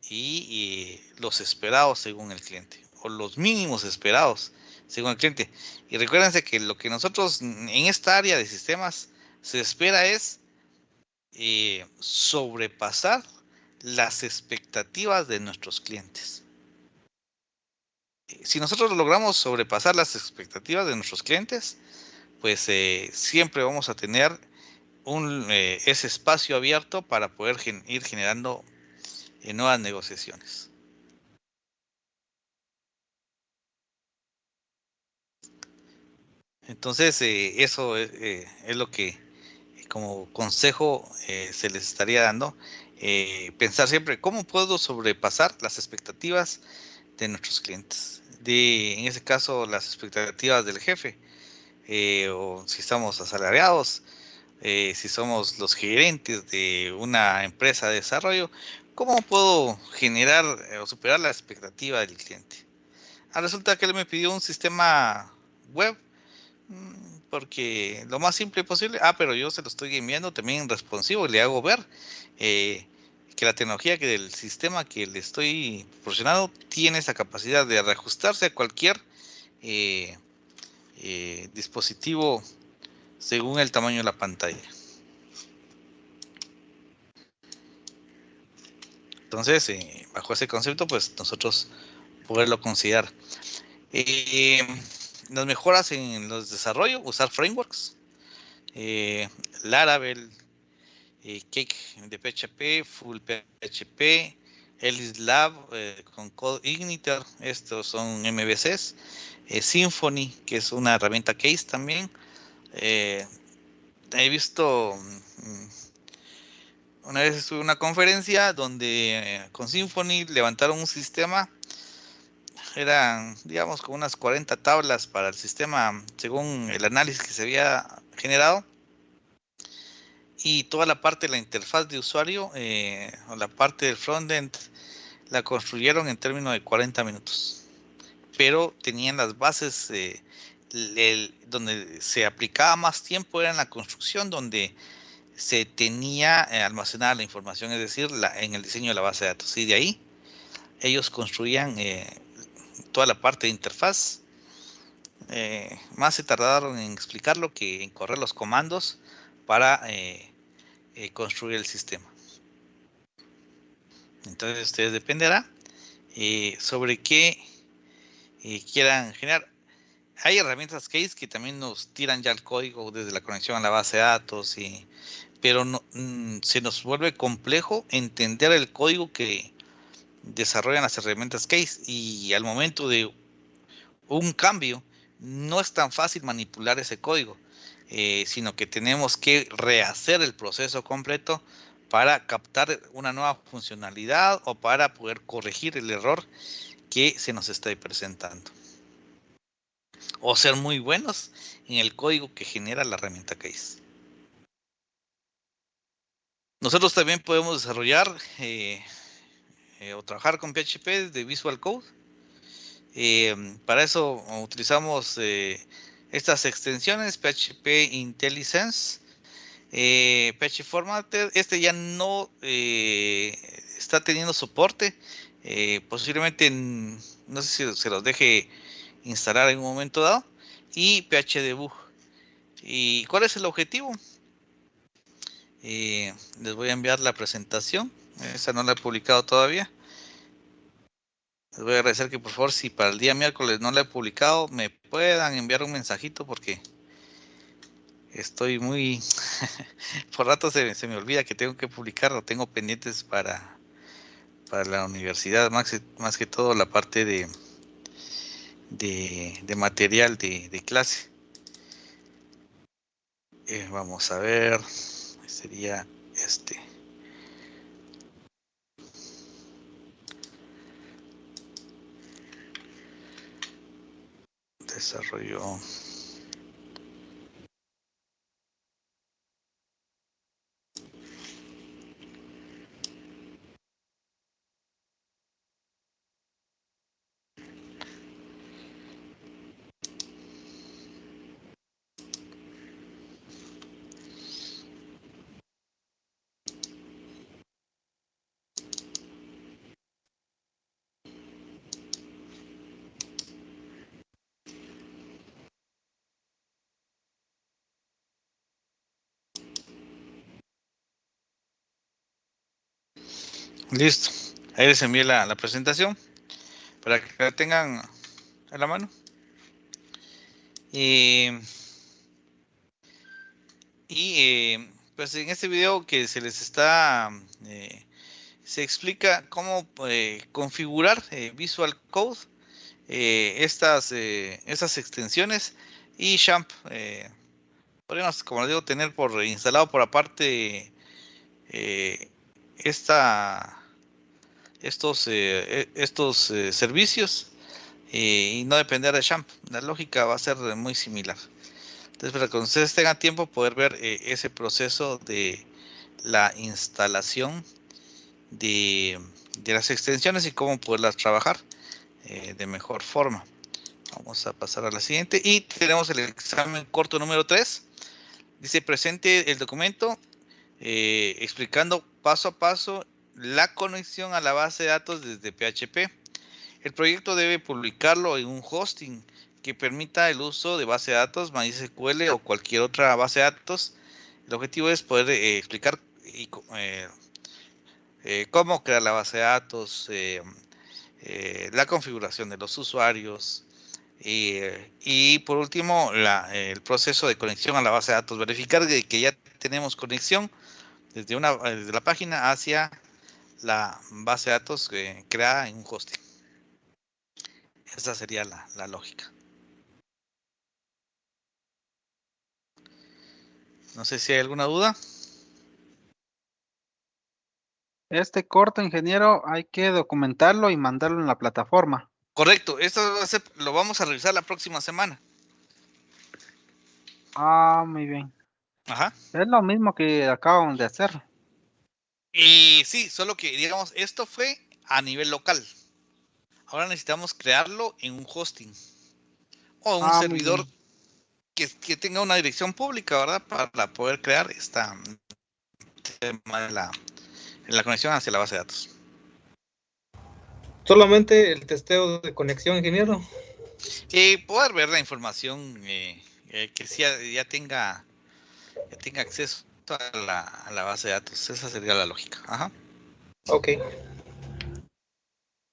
[SPEAKER 1] y los esperados según el cliente, o los mínimos esperados según el cliente. Y recuérdense que lo que nosotros en esta área de sistemas se espera es sobrepasar las expectativas de nuestros clientes. Si nosotros logramos sobrepasar las expectativas de nuestros clientes, pues siempre vamos a tener ese espacio abierto para poder ir generando nuevas negociaciones. Entonces, eso es lo que como consejo se les estaría dando. Pensar siempre cómo puedo sobrepasar las expectativas de nuestros clientes. En ese caso, las expectativas del jefe, o si estamos asalariados, si somos los gerentes de una empresa de desarrollo, ¿cómo puedo generar o superar la expectativa del cliente? Resulta que él me pidió un sistema web, porque lo más simple posible, pero yo se lo estoy enviando también responsivo y le hago ver que la tecnología del sistema que le estoy proporcionando tiene esa capacidad de reajustarse a cualquier dispositivo según el tamaño de la pantalla. Entonces, bajo ese concepto, pues nosotros poderlo considerar. Las mejoras en los desarrollos, usar frameworks, Laravel, Cake de PHP, Full PHP, Ellis Lab con CodeIgniter, estos son MVCs, Symfony, que es una herramienta Case también. He visto, una vez estuve en una conferencia donde con Symfony levantaron un sistema, eran, digamos, como unas 40 tablas para el sistema según el análisis que se había generado, y toda la parte de la interfaz de usuario, o la parte del frontend, la construyeron en términos de 40 minutos, pero tenían las bases, donde se aplicaba más tiempo era en la construcción, donde se tenía almacenada la información, es decir, en el diseño de la base de datos, y de ahí ellos construían toda la parte de interfaz. Más se tardaron en explicarlo que en correr los comandos para construir el sistema. Entonces ustedes dependerá sobre qué quieran generar. Hay herramientas Case que también nos tiran ya el código desde la conexión a la base de datos, pero no, se nos vuelve complejo entender el código que desarrollan las herramientas Case, y al momento de un cambio no es tan fácil manipular ese código, sino que tenemos que rehacer el proceso completo para captar una nueva funcionalidad o para poder corregir el error que se nos está presentando. O ser muy buenos en el código que genera la herramienta Case. Nosotros también podemos desarrollar o trabajar con PHP de Visual Code. Para eso utilizamos estas extensiones, PHP IntelliSense, PHP Formatter. Este ya no está teniendo soporte. Posiblemente, no sé si se los deje instalar en un momento dado. Y PHDebug. ¿Y cuál es el objetivo? Les voy a enviar la presentación. Esa no la he publicado todavía. Les voy a agradecer que por favor, si para el día miércoles no la he publicado, me puedan enviar un mensajito porque estoy muy... por rato se me olvida que tengo que publicarlo. Tengo pendientes para la universidad, más que todo la parte de material de clase. Vamos a ver, sería este. Desarrollo. Listo. Ahí les envié la presentación para que la tengan a la mano. Pues en este video que se les está se explica cómo configurar Visual Code, estas extensiones y Champ. Podríamos, como les digo, tener instalado por aparte estos servicios y no depender de Champ. La lógica va a ser muy similar. Entonces, para que ustedes tengan tiempo poder ver ese proceso de la instalación de las extensiones y cómo poderlas trabajar de mejor forma. Vamos a pasar a la siguiente y tenemos el examen corto número 3. Dice: presente el documento explicando paso a paso la conexión a la base de datos desde PHP. El proyecto debe publicarlo en un hosting que permita el uso de base de datos, MySQL o cualquier otra base de datos. El objetivo es poder explicar cómo crear la base de datos, la configuración de los usuarios y por último el proceso de conexión a la base de datos. Verificar que ya tenemos conexión desde la página hacia la base de datos creada en un hosting. Esa sería la lógica. No sé si hay alguna duda.
[SPEAKER 5] Este corto, ingeniero, hay que documentarlo y mandarlo en la plataforma.
[SPEAKER 1] Correcto, esto lo vamos a revisar la próxima semana.
[SPEAKER 5] Ah, muy bien.
[SPEAKER 1] Ajá.
[SPEAKER 5] Es lo mismo que acaban de hacer.
[SPEAKER 1] Y sí, solo que digamos, esto fue a nivel local. Ahora necesitamos crearlo en un hosting o un servidor que tenga una dirección pública, ¿verdad? Para poder crear tema de la conexión hacia la base de datos.
[SPEAKER 7] Solamente el testeo de conexión, ingeniero.
[SPEAKER 1] Poder ver la información que sí ya tenga acceso a la base de datos. Esa sería la lógica. Ajá.
[SPEAKER 7] Ok.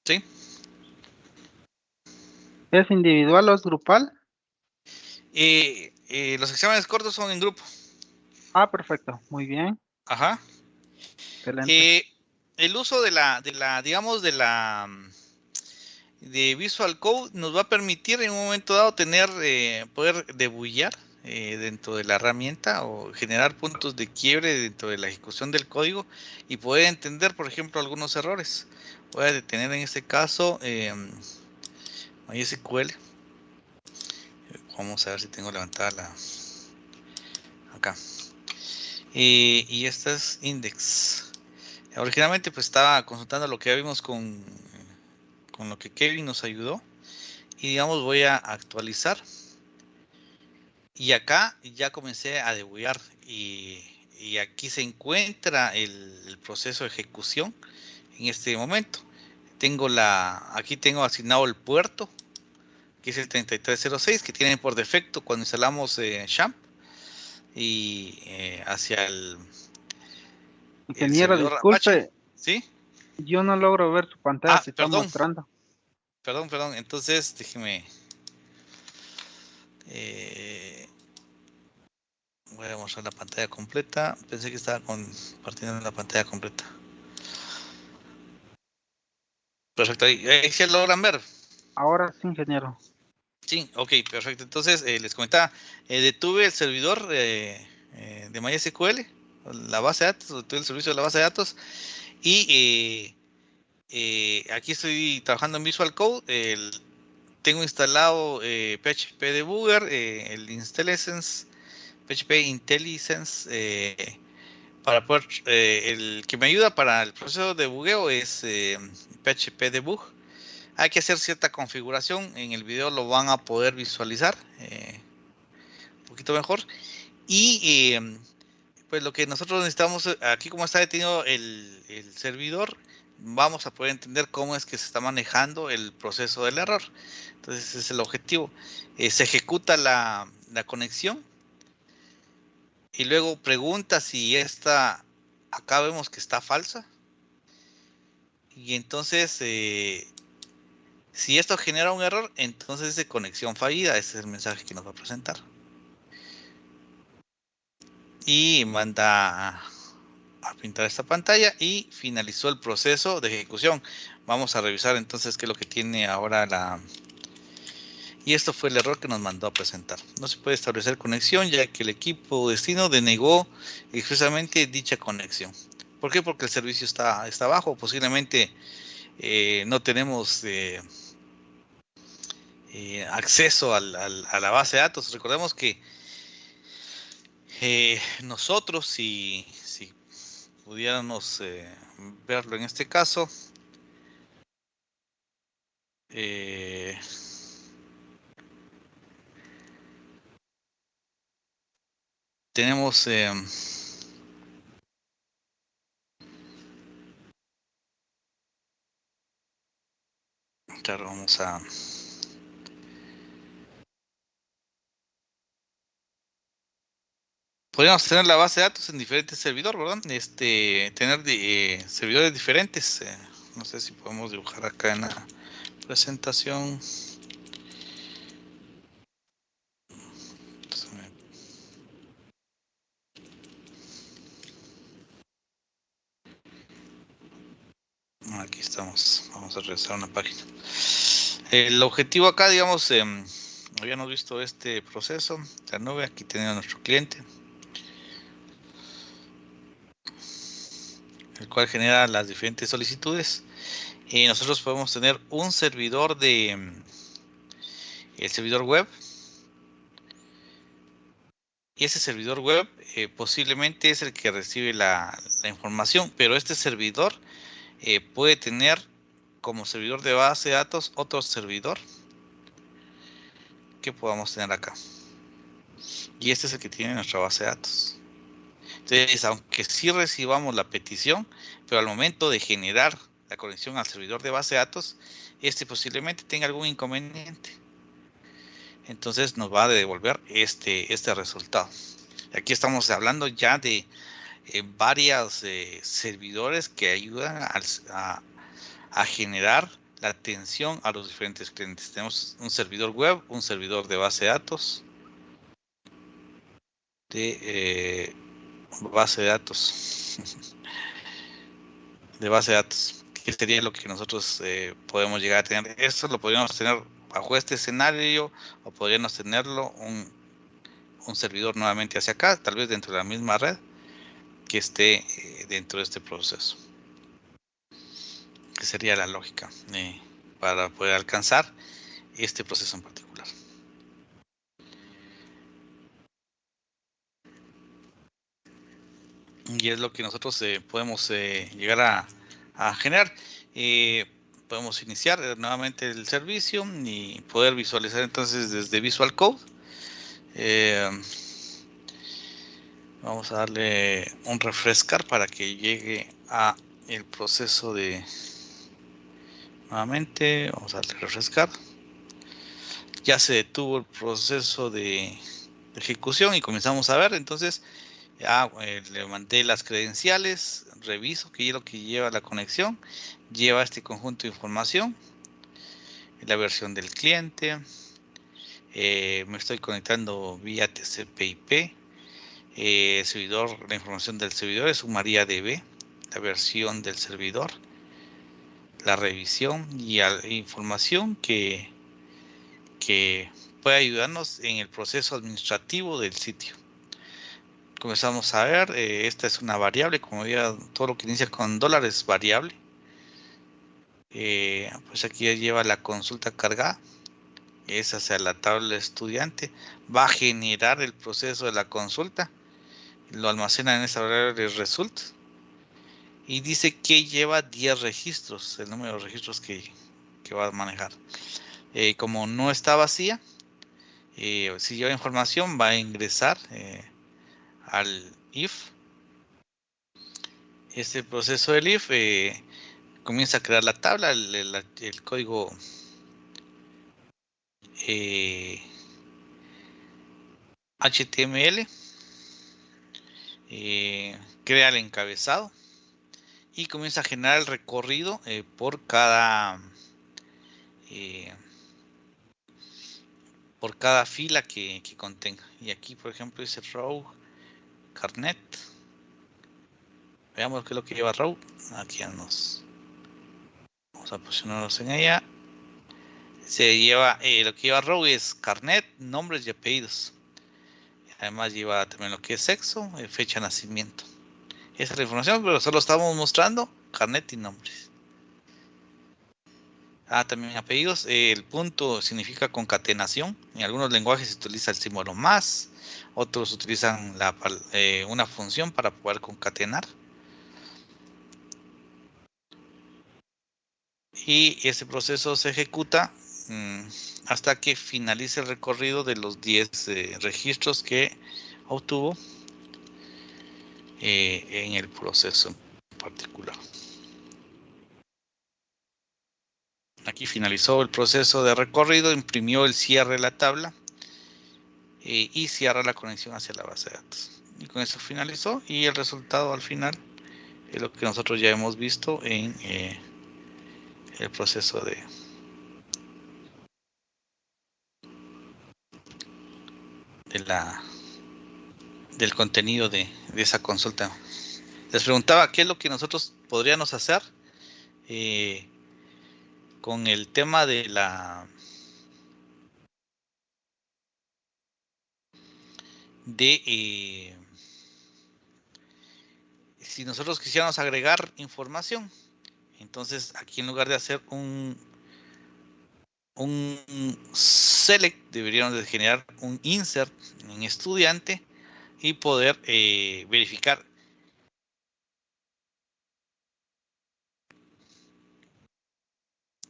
[SPEAKER 1] Sí.
[SPEAKER 5] ¿Es individual o es grupal?
[SPEAKER 1] Los exámenes cortos son en grupo.
[SPEAKER 5] Ah, perfecto. Muy bien.
[SPEAKER 1] Ajá.
[SPEAKER 5] Excelente.
[SPEAKER 1] El uso de Visual Code nos va a permitir en un momento dado poder debuggar dentro de la herramienta o generar puntos de quiebre dentro de la ejecución del código y poder entender, por ejemplo, algunos errores. Voy a detener en este caso MySQL. Vamos a ver si tengo levantada la acá. Y esta es index. Originalmente pues estaba consultando lo que ya vimos con lo que Kevin nos ayudó. Y digamos voy a actualizar. Y acá ya comencé a debuguear. Y aquí se encuentra el proceso de ejecución en este momento. Aquí tengo asignado el puerto, que es el 3306, que tiene por defecto cuando instalamos XAMPP. Y hacia el
[SPEAKER 5] Ingeniero,
[SPEAKER 1] servidor
[SPEAKER 5] disculpe,
[SPEAKER 1] Apache. ¿Sí?
[SPEAKER 5] yo no logro ver su pantalla, se está mostrando.
[SPEAKER 1] Perdón, entonces déjeme. Voy a mostrar la pantalla completa. Pensé que estaba compartiendo la pantalla completa. Perfecto, ahí se logran ver.
[SPEAKER 5] Ahora sí, ingeniero.
[SPEAKER 1] Sí, ok, perfecto. Entonces, les comentaba, detuve el servidor de MySQL, la base de datos, detuve el servicio de la base de datos, y aquí estoy trabajando en Visual Code. Tengo instalado PHP Debugger, el IntelliSense, PHP IntelliSense, para poder, el que me ayuda para el proceso de bugueo es PHP Debug. Hay que hacer cierta configuración, en el video lo van a poder visualizar un poquito mejor. Y pues lo que nosotros necesitamos aquí, como está detenido el servidor, vamos a poder entender cómo es que se está manejando el proceso del error. Entonces ese es el objetivo. Se ejecuta la conexión y luego pregunta si esta, acá vemos que está falsa. Y entonces si esto genera un error, entonces es de conexión fallida. Ese es el mensaje que nos va a presentar. Y manda a pintar esta pantalla y finalizó el proceso de ejecución. Vamos a revisar entonces qué es lo que tiene ahora y esto fue el error que nos mandó a presentar. No se puede establecer conexión ya que el equipo destino denegó expresamente dicha conexión. ¿Por qué? Porque el servicio está bajo. Posiblemente no tenemos acceso a la base de datos. Recordemos que nosotros, si pudiéramos verlo en este caso, tenemos claro, vamos a podríamos tener la base de datos en diferentes servidores, ¿verdad? Tener servidores diferentes. No sé si podemos dibujar acá en la presentación. Aquí estamos. Vamos a regresar a una página. El objetivo acá, digamos, habíamos visto este proceso, la nube. Aquí tenemos a nuestro cliente, el cual genera las diferentes solicitudes. Y nosotros podemos tener un servidor el servidor web. Y ese servidor web posiblemente es el que recibe la información, pero este servidor puede tener como servidor de base de datos otro servidor que podamos tener acá. Y este es el que tiene nuestra base de datos. Entonces, aunque sí recibamos la petición, pero al momento de generar la conexión al servidor de base de datos, este posiblemente tenga algún inconveniente. Entonces nos va a devolver este resultado. Aquí estamos hablando ya de varios servidores que ayudan a generar la atención a los diferentes clientes. Tenemos un servidor web, un servidor de base de datos, de base de datos, que sería lo que nosotros podemos llegar a tener. Esto lo podríamos tener bajo este escenario, o podríamos tenerlo un servidor nuevamente hacia acá, tal vez dentro de la misma red que esté dentro de este proceso. Que sería la lógica para poder alcanzar este proceso en particular. Y es lo que nosotros podemos llegar a generar. Podemos iniciar nuevamente el servicio y poder visualizar entonces desde Visual Code. Vamos a darle un refrescar para que llegue a el proceso de... Nuevamente, vamos a darle refrescar. Ya se detuvo el proceso de ejecución y comenzamos a ver. Entonces, ya le mandé las credenciales, reviso que es lo que lleva la conexión. Lleva este conjunto de información, la versión del cliente. Me estoy conectando vía TCP/IP. Servidor, la información del servidor es un MariaDB, la versión del servidor, la revisión y información que puede ayudarnos en el proceso administrativo del sitio. Comenzamos a ver, esta es una variable, como ya todo lo que inicia con dólar es variable. Pues aquí ya lleva la consulta cargada, es hacia la tabla estudiante, va a generar el proceso de la consulta, lo almacena en esta variable result y dice que lleva 10 registros, el número de registros que va a manejar. Como no está vacía, si lleva información va a ingresar al if. Este proceso del if comienza a crear la tabla, el código HTML, crea el encabezado y comienza a generar el recorrido por cada fila que contenga. Y aquí, por ejemplo, dice row carnet. Veamos qué es lo que lleva row. Aquí ya vamos a posicionarnos en ella. Se lleva lo que lleva row es carnet, nombres y apellidos. Además lleva también lo que es sexo, fecha de nacimiento. Esa es la información, pero solo estamos mostrando carnet y nombres. También apellidos. El punto significa concatenación. En algunos lenguajes se utiliza el símbolo más. Otros utilizan una función para poder concatenar. Y ese proceso se ejecuta hasta que finalice el recorrido de los 10 registros que obtuvo en el proceso en particular. Aquí finalizó el proceso de recorrido, imprimió el cierre de la tabla y cierra la conexión hacia la base de datos. Y con eso finalizó y el resultado al final es lo que nosotros ya hemos visto en el proceso del contenido de esa consulta. Les preguntaba qué es lo que nosotros podríamos hacer con el tema de si nosotros quisiéramos agregar información. Entonces aquí en lugar de hacer un select, deberíamos de generar un insert en estudiante y poder verificar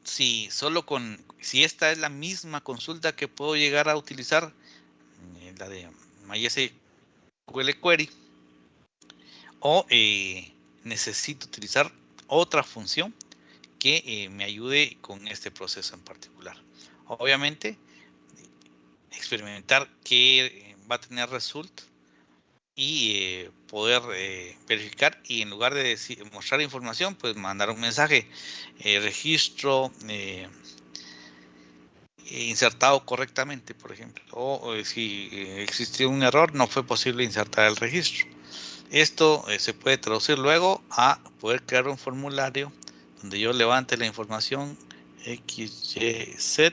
[SPEAKER 1] si esta es la misma consulta que puedo llegar a utilizar, la de MySQL Query, o necesito utilizar otra función que me ayude con este proceso en particular. Obviamente, experimentar qué va a tener result y poder verificar, y en lugar de mostrar información, pues mandar un mensaje, registro insertado correctamente, por ejemplo, o si existió un error, no fue posible insertar el registro. Esto se puede traducir luego a poder crear un formulario donde yo levante la información XYZ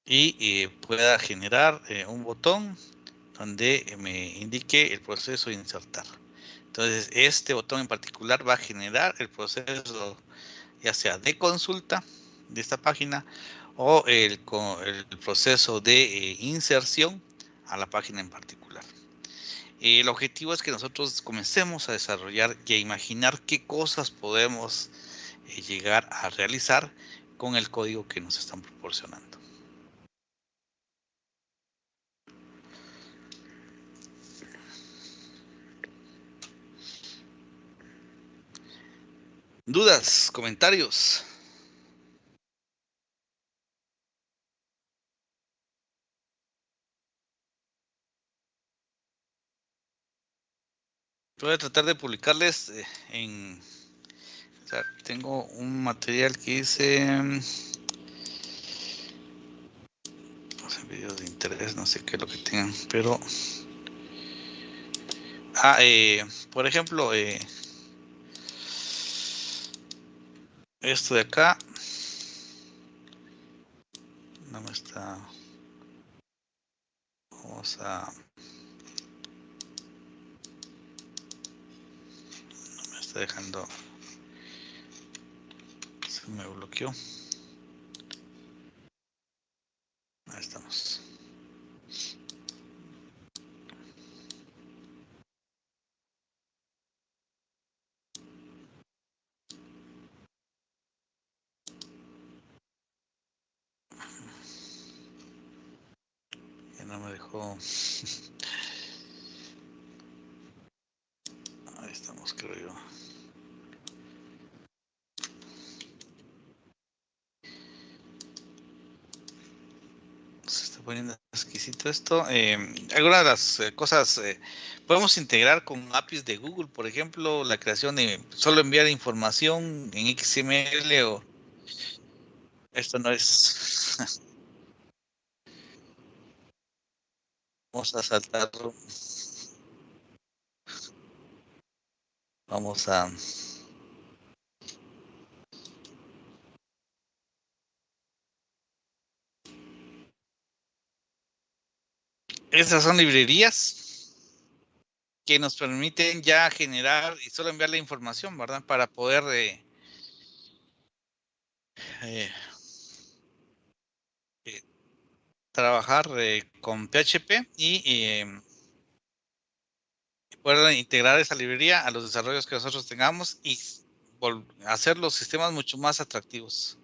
[SPEAKER 1] y pueda generar un botón donde me indique el proceso de insertar. Entonces, este botón en particular va a generar el proceso, ya sea de consulta de esta página o el proceso de inserción a la página en particular. El objetivo es que nosotros comencemos a desarrollar y a imaginar qué cosas podemos llegar a realizar con el código que nos están proporcionando. ¿Dudas? ¿Comentarios? Voy a tratar de publicarles o sea, tengo un material que dice videos de interés, no sé qué es lo que tengan, pero por ejemplo, esto de acá no me está, vamos a, no me está dejando, se me bloqueó. Ahí estamos. Ya no me dejó. Ahí estamos, creo yo. Se está poniendo exquisito esto. Algunas de las cosas podemos integrar con APIs de Google, por ejemplo, la creación de solo enviar información en XML o esto no es. Vamos a saltarlo. Vamos a estas son librerías que nos permiten ya generar y solo enviar la información, ¿verdad? Para poder trabajar con PHP y poder integrar esa librería a los desarrollos que nosotros tengamos y hacer los sistemas mucho más atractivos.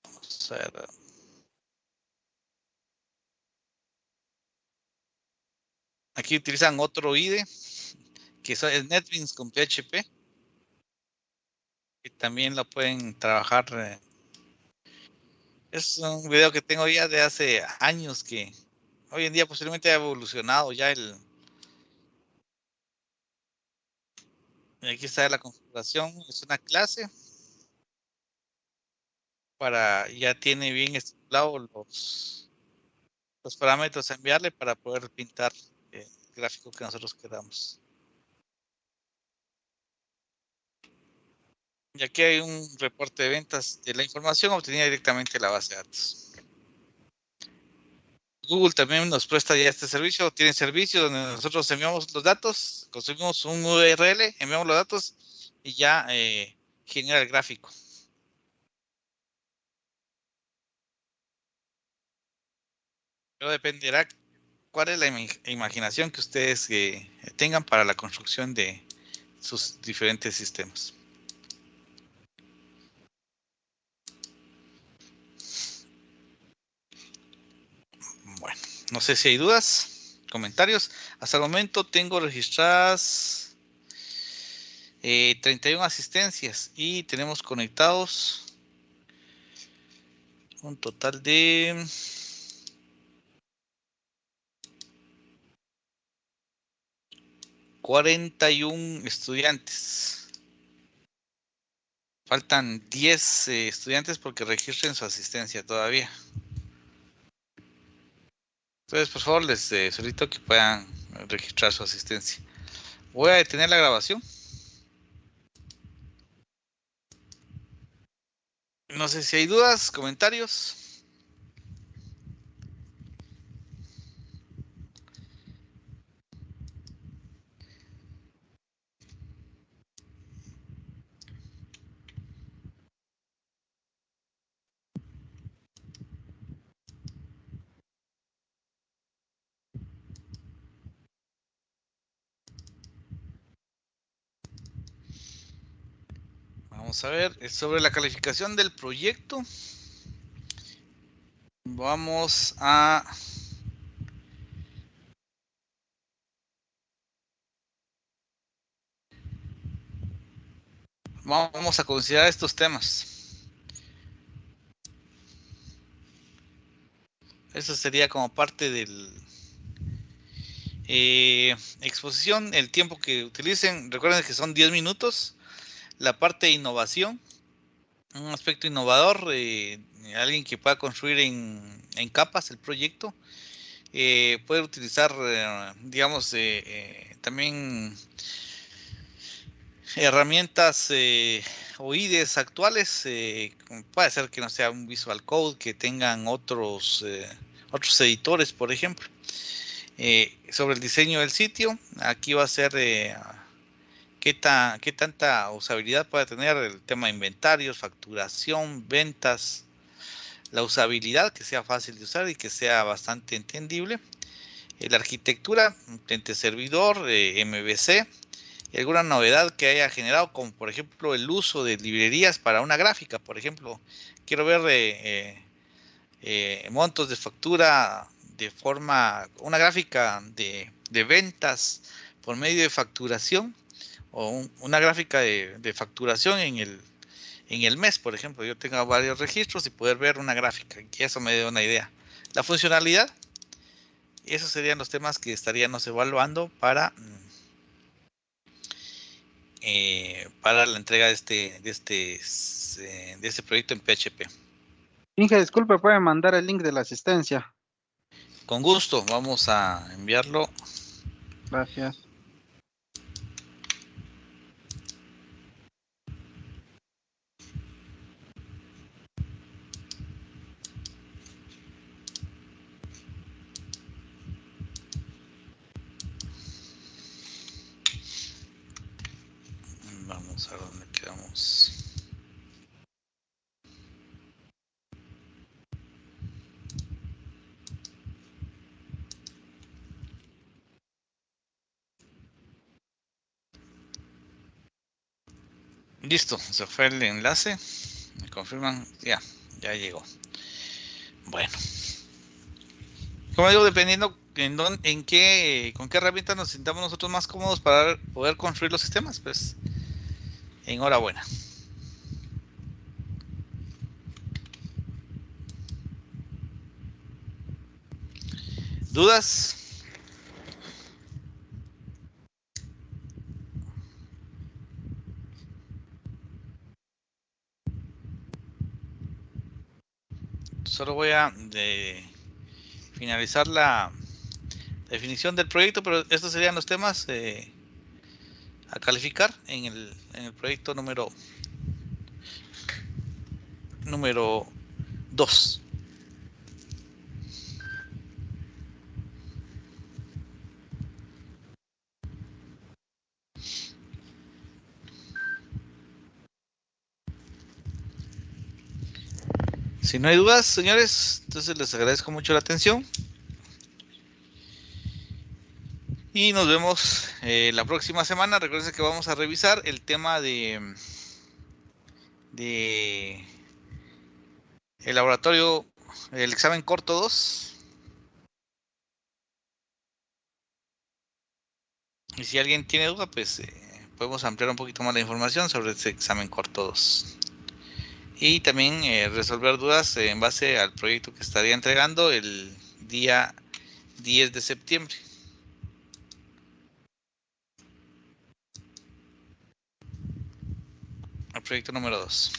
[SPEAKER 1] Vamos a ver. Aquí utilizan otro IDE que es NetBeans con PHP y también lo pueden trabajar. Es un video que tengo ya de hace años que hoy en día posiblemente ha evolucionado ya aquí está la configuración, es una clase ya tiene bien estipulado los parámetros a enviarle para poder pintar el gráfico que nosotros queramos. Y aquí hay un reporte de ventas de la información obtenida directamente de la base de datos. Google también nos presta ya este servicio, tiene servicio donde nosotros enviamos los datos, conseguimos un URL, enviamos los datos y ya genera el gráfico. Pero dependerá cuál es la imaginación que ustedes tengan para la construcción de sus diferentes sistemas. Bueno, no sé si hay dudas, comentarios. Hasta el momento tengo registradas 31 asistencias y tenemos conectados un total de 41 estudiantes. Faltan 10 estudiantes porque registren su asistencia todavía. Entonces, por favor, les solicito que puedan registrar su asistencia. Voy a detener la grabación. No sé si hay dudas, comentarios. Vamos a ver, sobre la calificación del proyecto. Vamos a considerar estos temas. Eso sería como parte del exposición, el tiempo que utilicen. Recuerden que son 10 minutos. La parte de innovación, un aspecto innovador, alguien que pueda construir en capas el proyecto. Puede utilizar, digamos, también herramientas o IDEs actuales. Puede ser que no sea un Visual Code, que tengan otros editores, por ejemplo. Sobre el diseño del sitio, aquí va a ser qué tanta usabilidad puede tener el tema de inventarios, facturación, ventas, la usabilidad, que sea fácil de usar y que sea bastante entendible. La arquitectura, cliente servidor, MVC, y alguna novedad que haya generado, como por ejemplo el uso de librerías para una gráfica. Por ejemplo, quiero ver montos de factura de forma, una gráfica de ventas por medio de facturación, o una gráfica de facturación en el mes, por ejemplo. Yo tengo varios registros y poder ver una gráfica, que eso me dé una idea. La funcionalidad, esos serían los temas que estaríamos evaluando para la entrega de este proyecto en PHP.
[SPEAKER 5] Inge, disculpe, puede mandar el link de la asistencia.
[SPEAKER 1] Con gusto, vamos a enviarlo.
[SPEAKER 5] Gracias.
[SPEAKER 1] Vamos a ver dónde quedamos. Listo, se fue el enlace. Me confirman, ya llegó. Bueno, como digo, dependiendo con qué herramienta nos sintamos nosotros más cómodos para poder construir los sistemas, pues enhorabuena. ¿Dudas? Solo voy a finalizar la definición del proyecto, pero estos serían los temas a calificar en el proyecto número 2. Si no hay dudas, señores, entonces les agradezco mucho la atención. Y nos vemos la próxima semana. Recuerden que vamos a revisar el tema de el laboratorio, el examen corto 2. Y si alguien tiene duda, pues podemos ampliar un poquito más la información sobre ese examen corto 2. Y también resolver dudas en base al proyecto que estaría entregando el día 10 de septiembre. El proyecto número 2.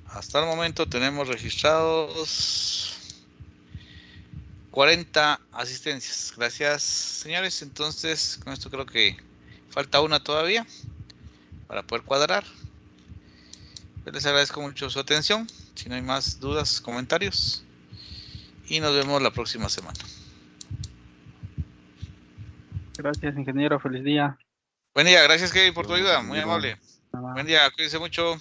[SPEAKER 1] Hasta el momento tenemos registrados 40 asistencias. Gracias, señores. Entonces, con esto creo que falta una todavía para poder cuadrar. Les agradezco mucho su atención. Si no hay más dudas, comentarios. Y nos vemos la próxima semana.
[SPEAKER 5] Gracias, ingeniero. Feliz día.
[SPEAKER 1] Buen día. Gracias, Kevin, por tu ayuda. Muy amable. Buen día. Cuídense mucho.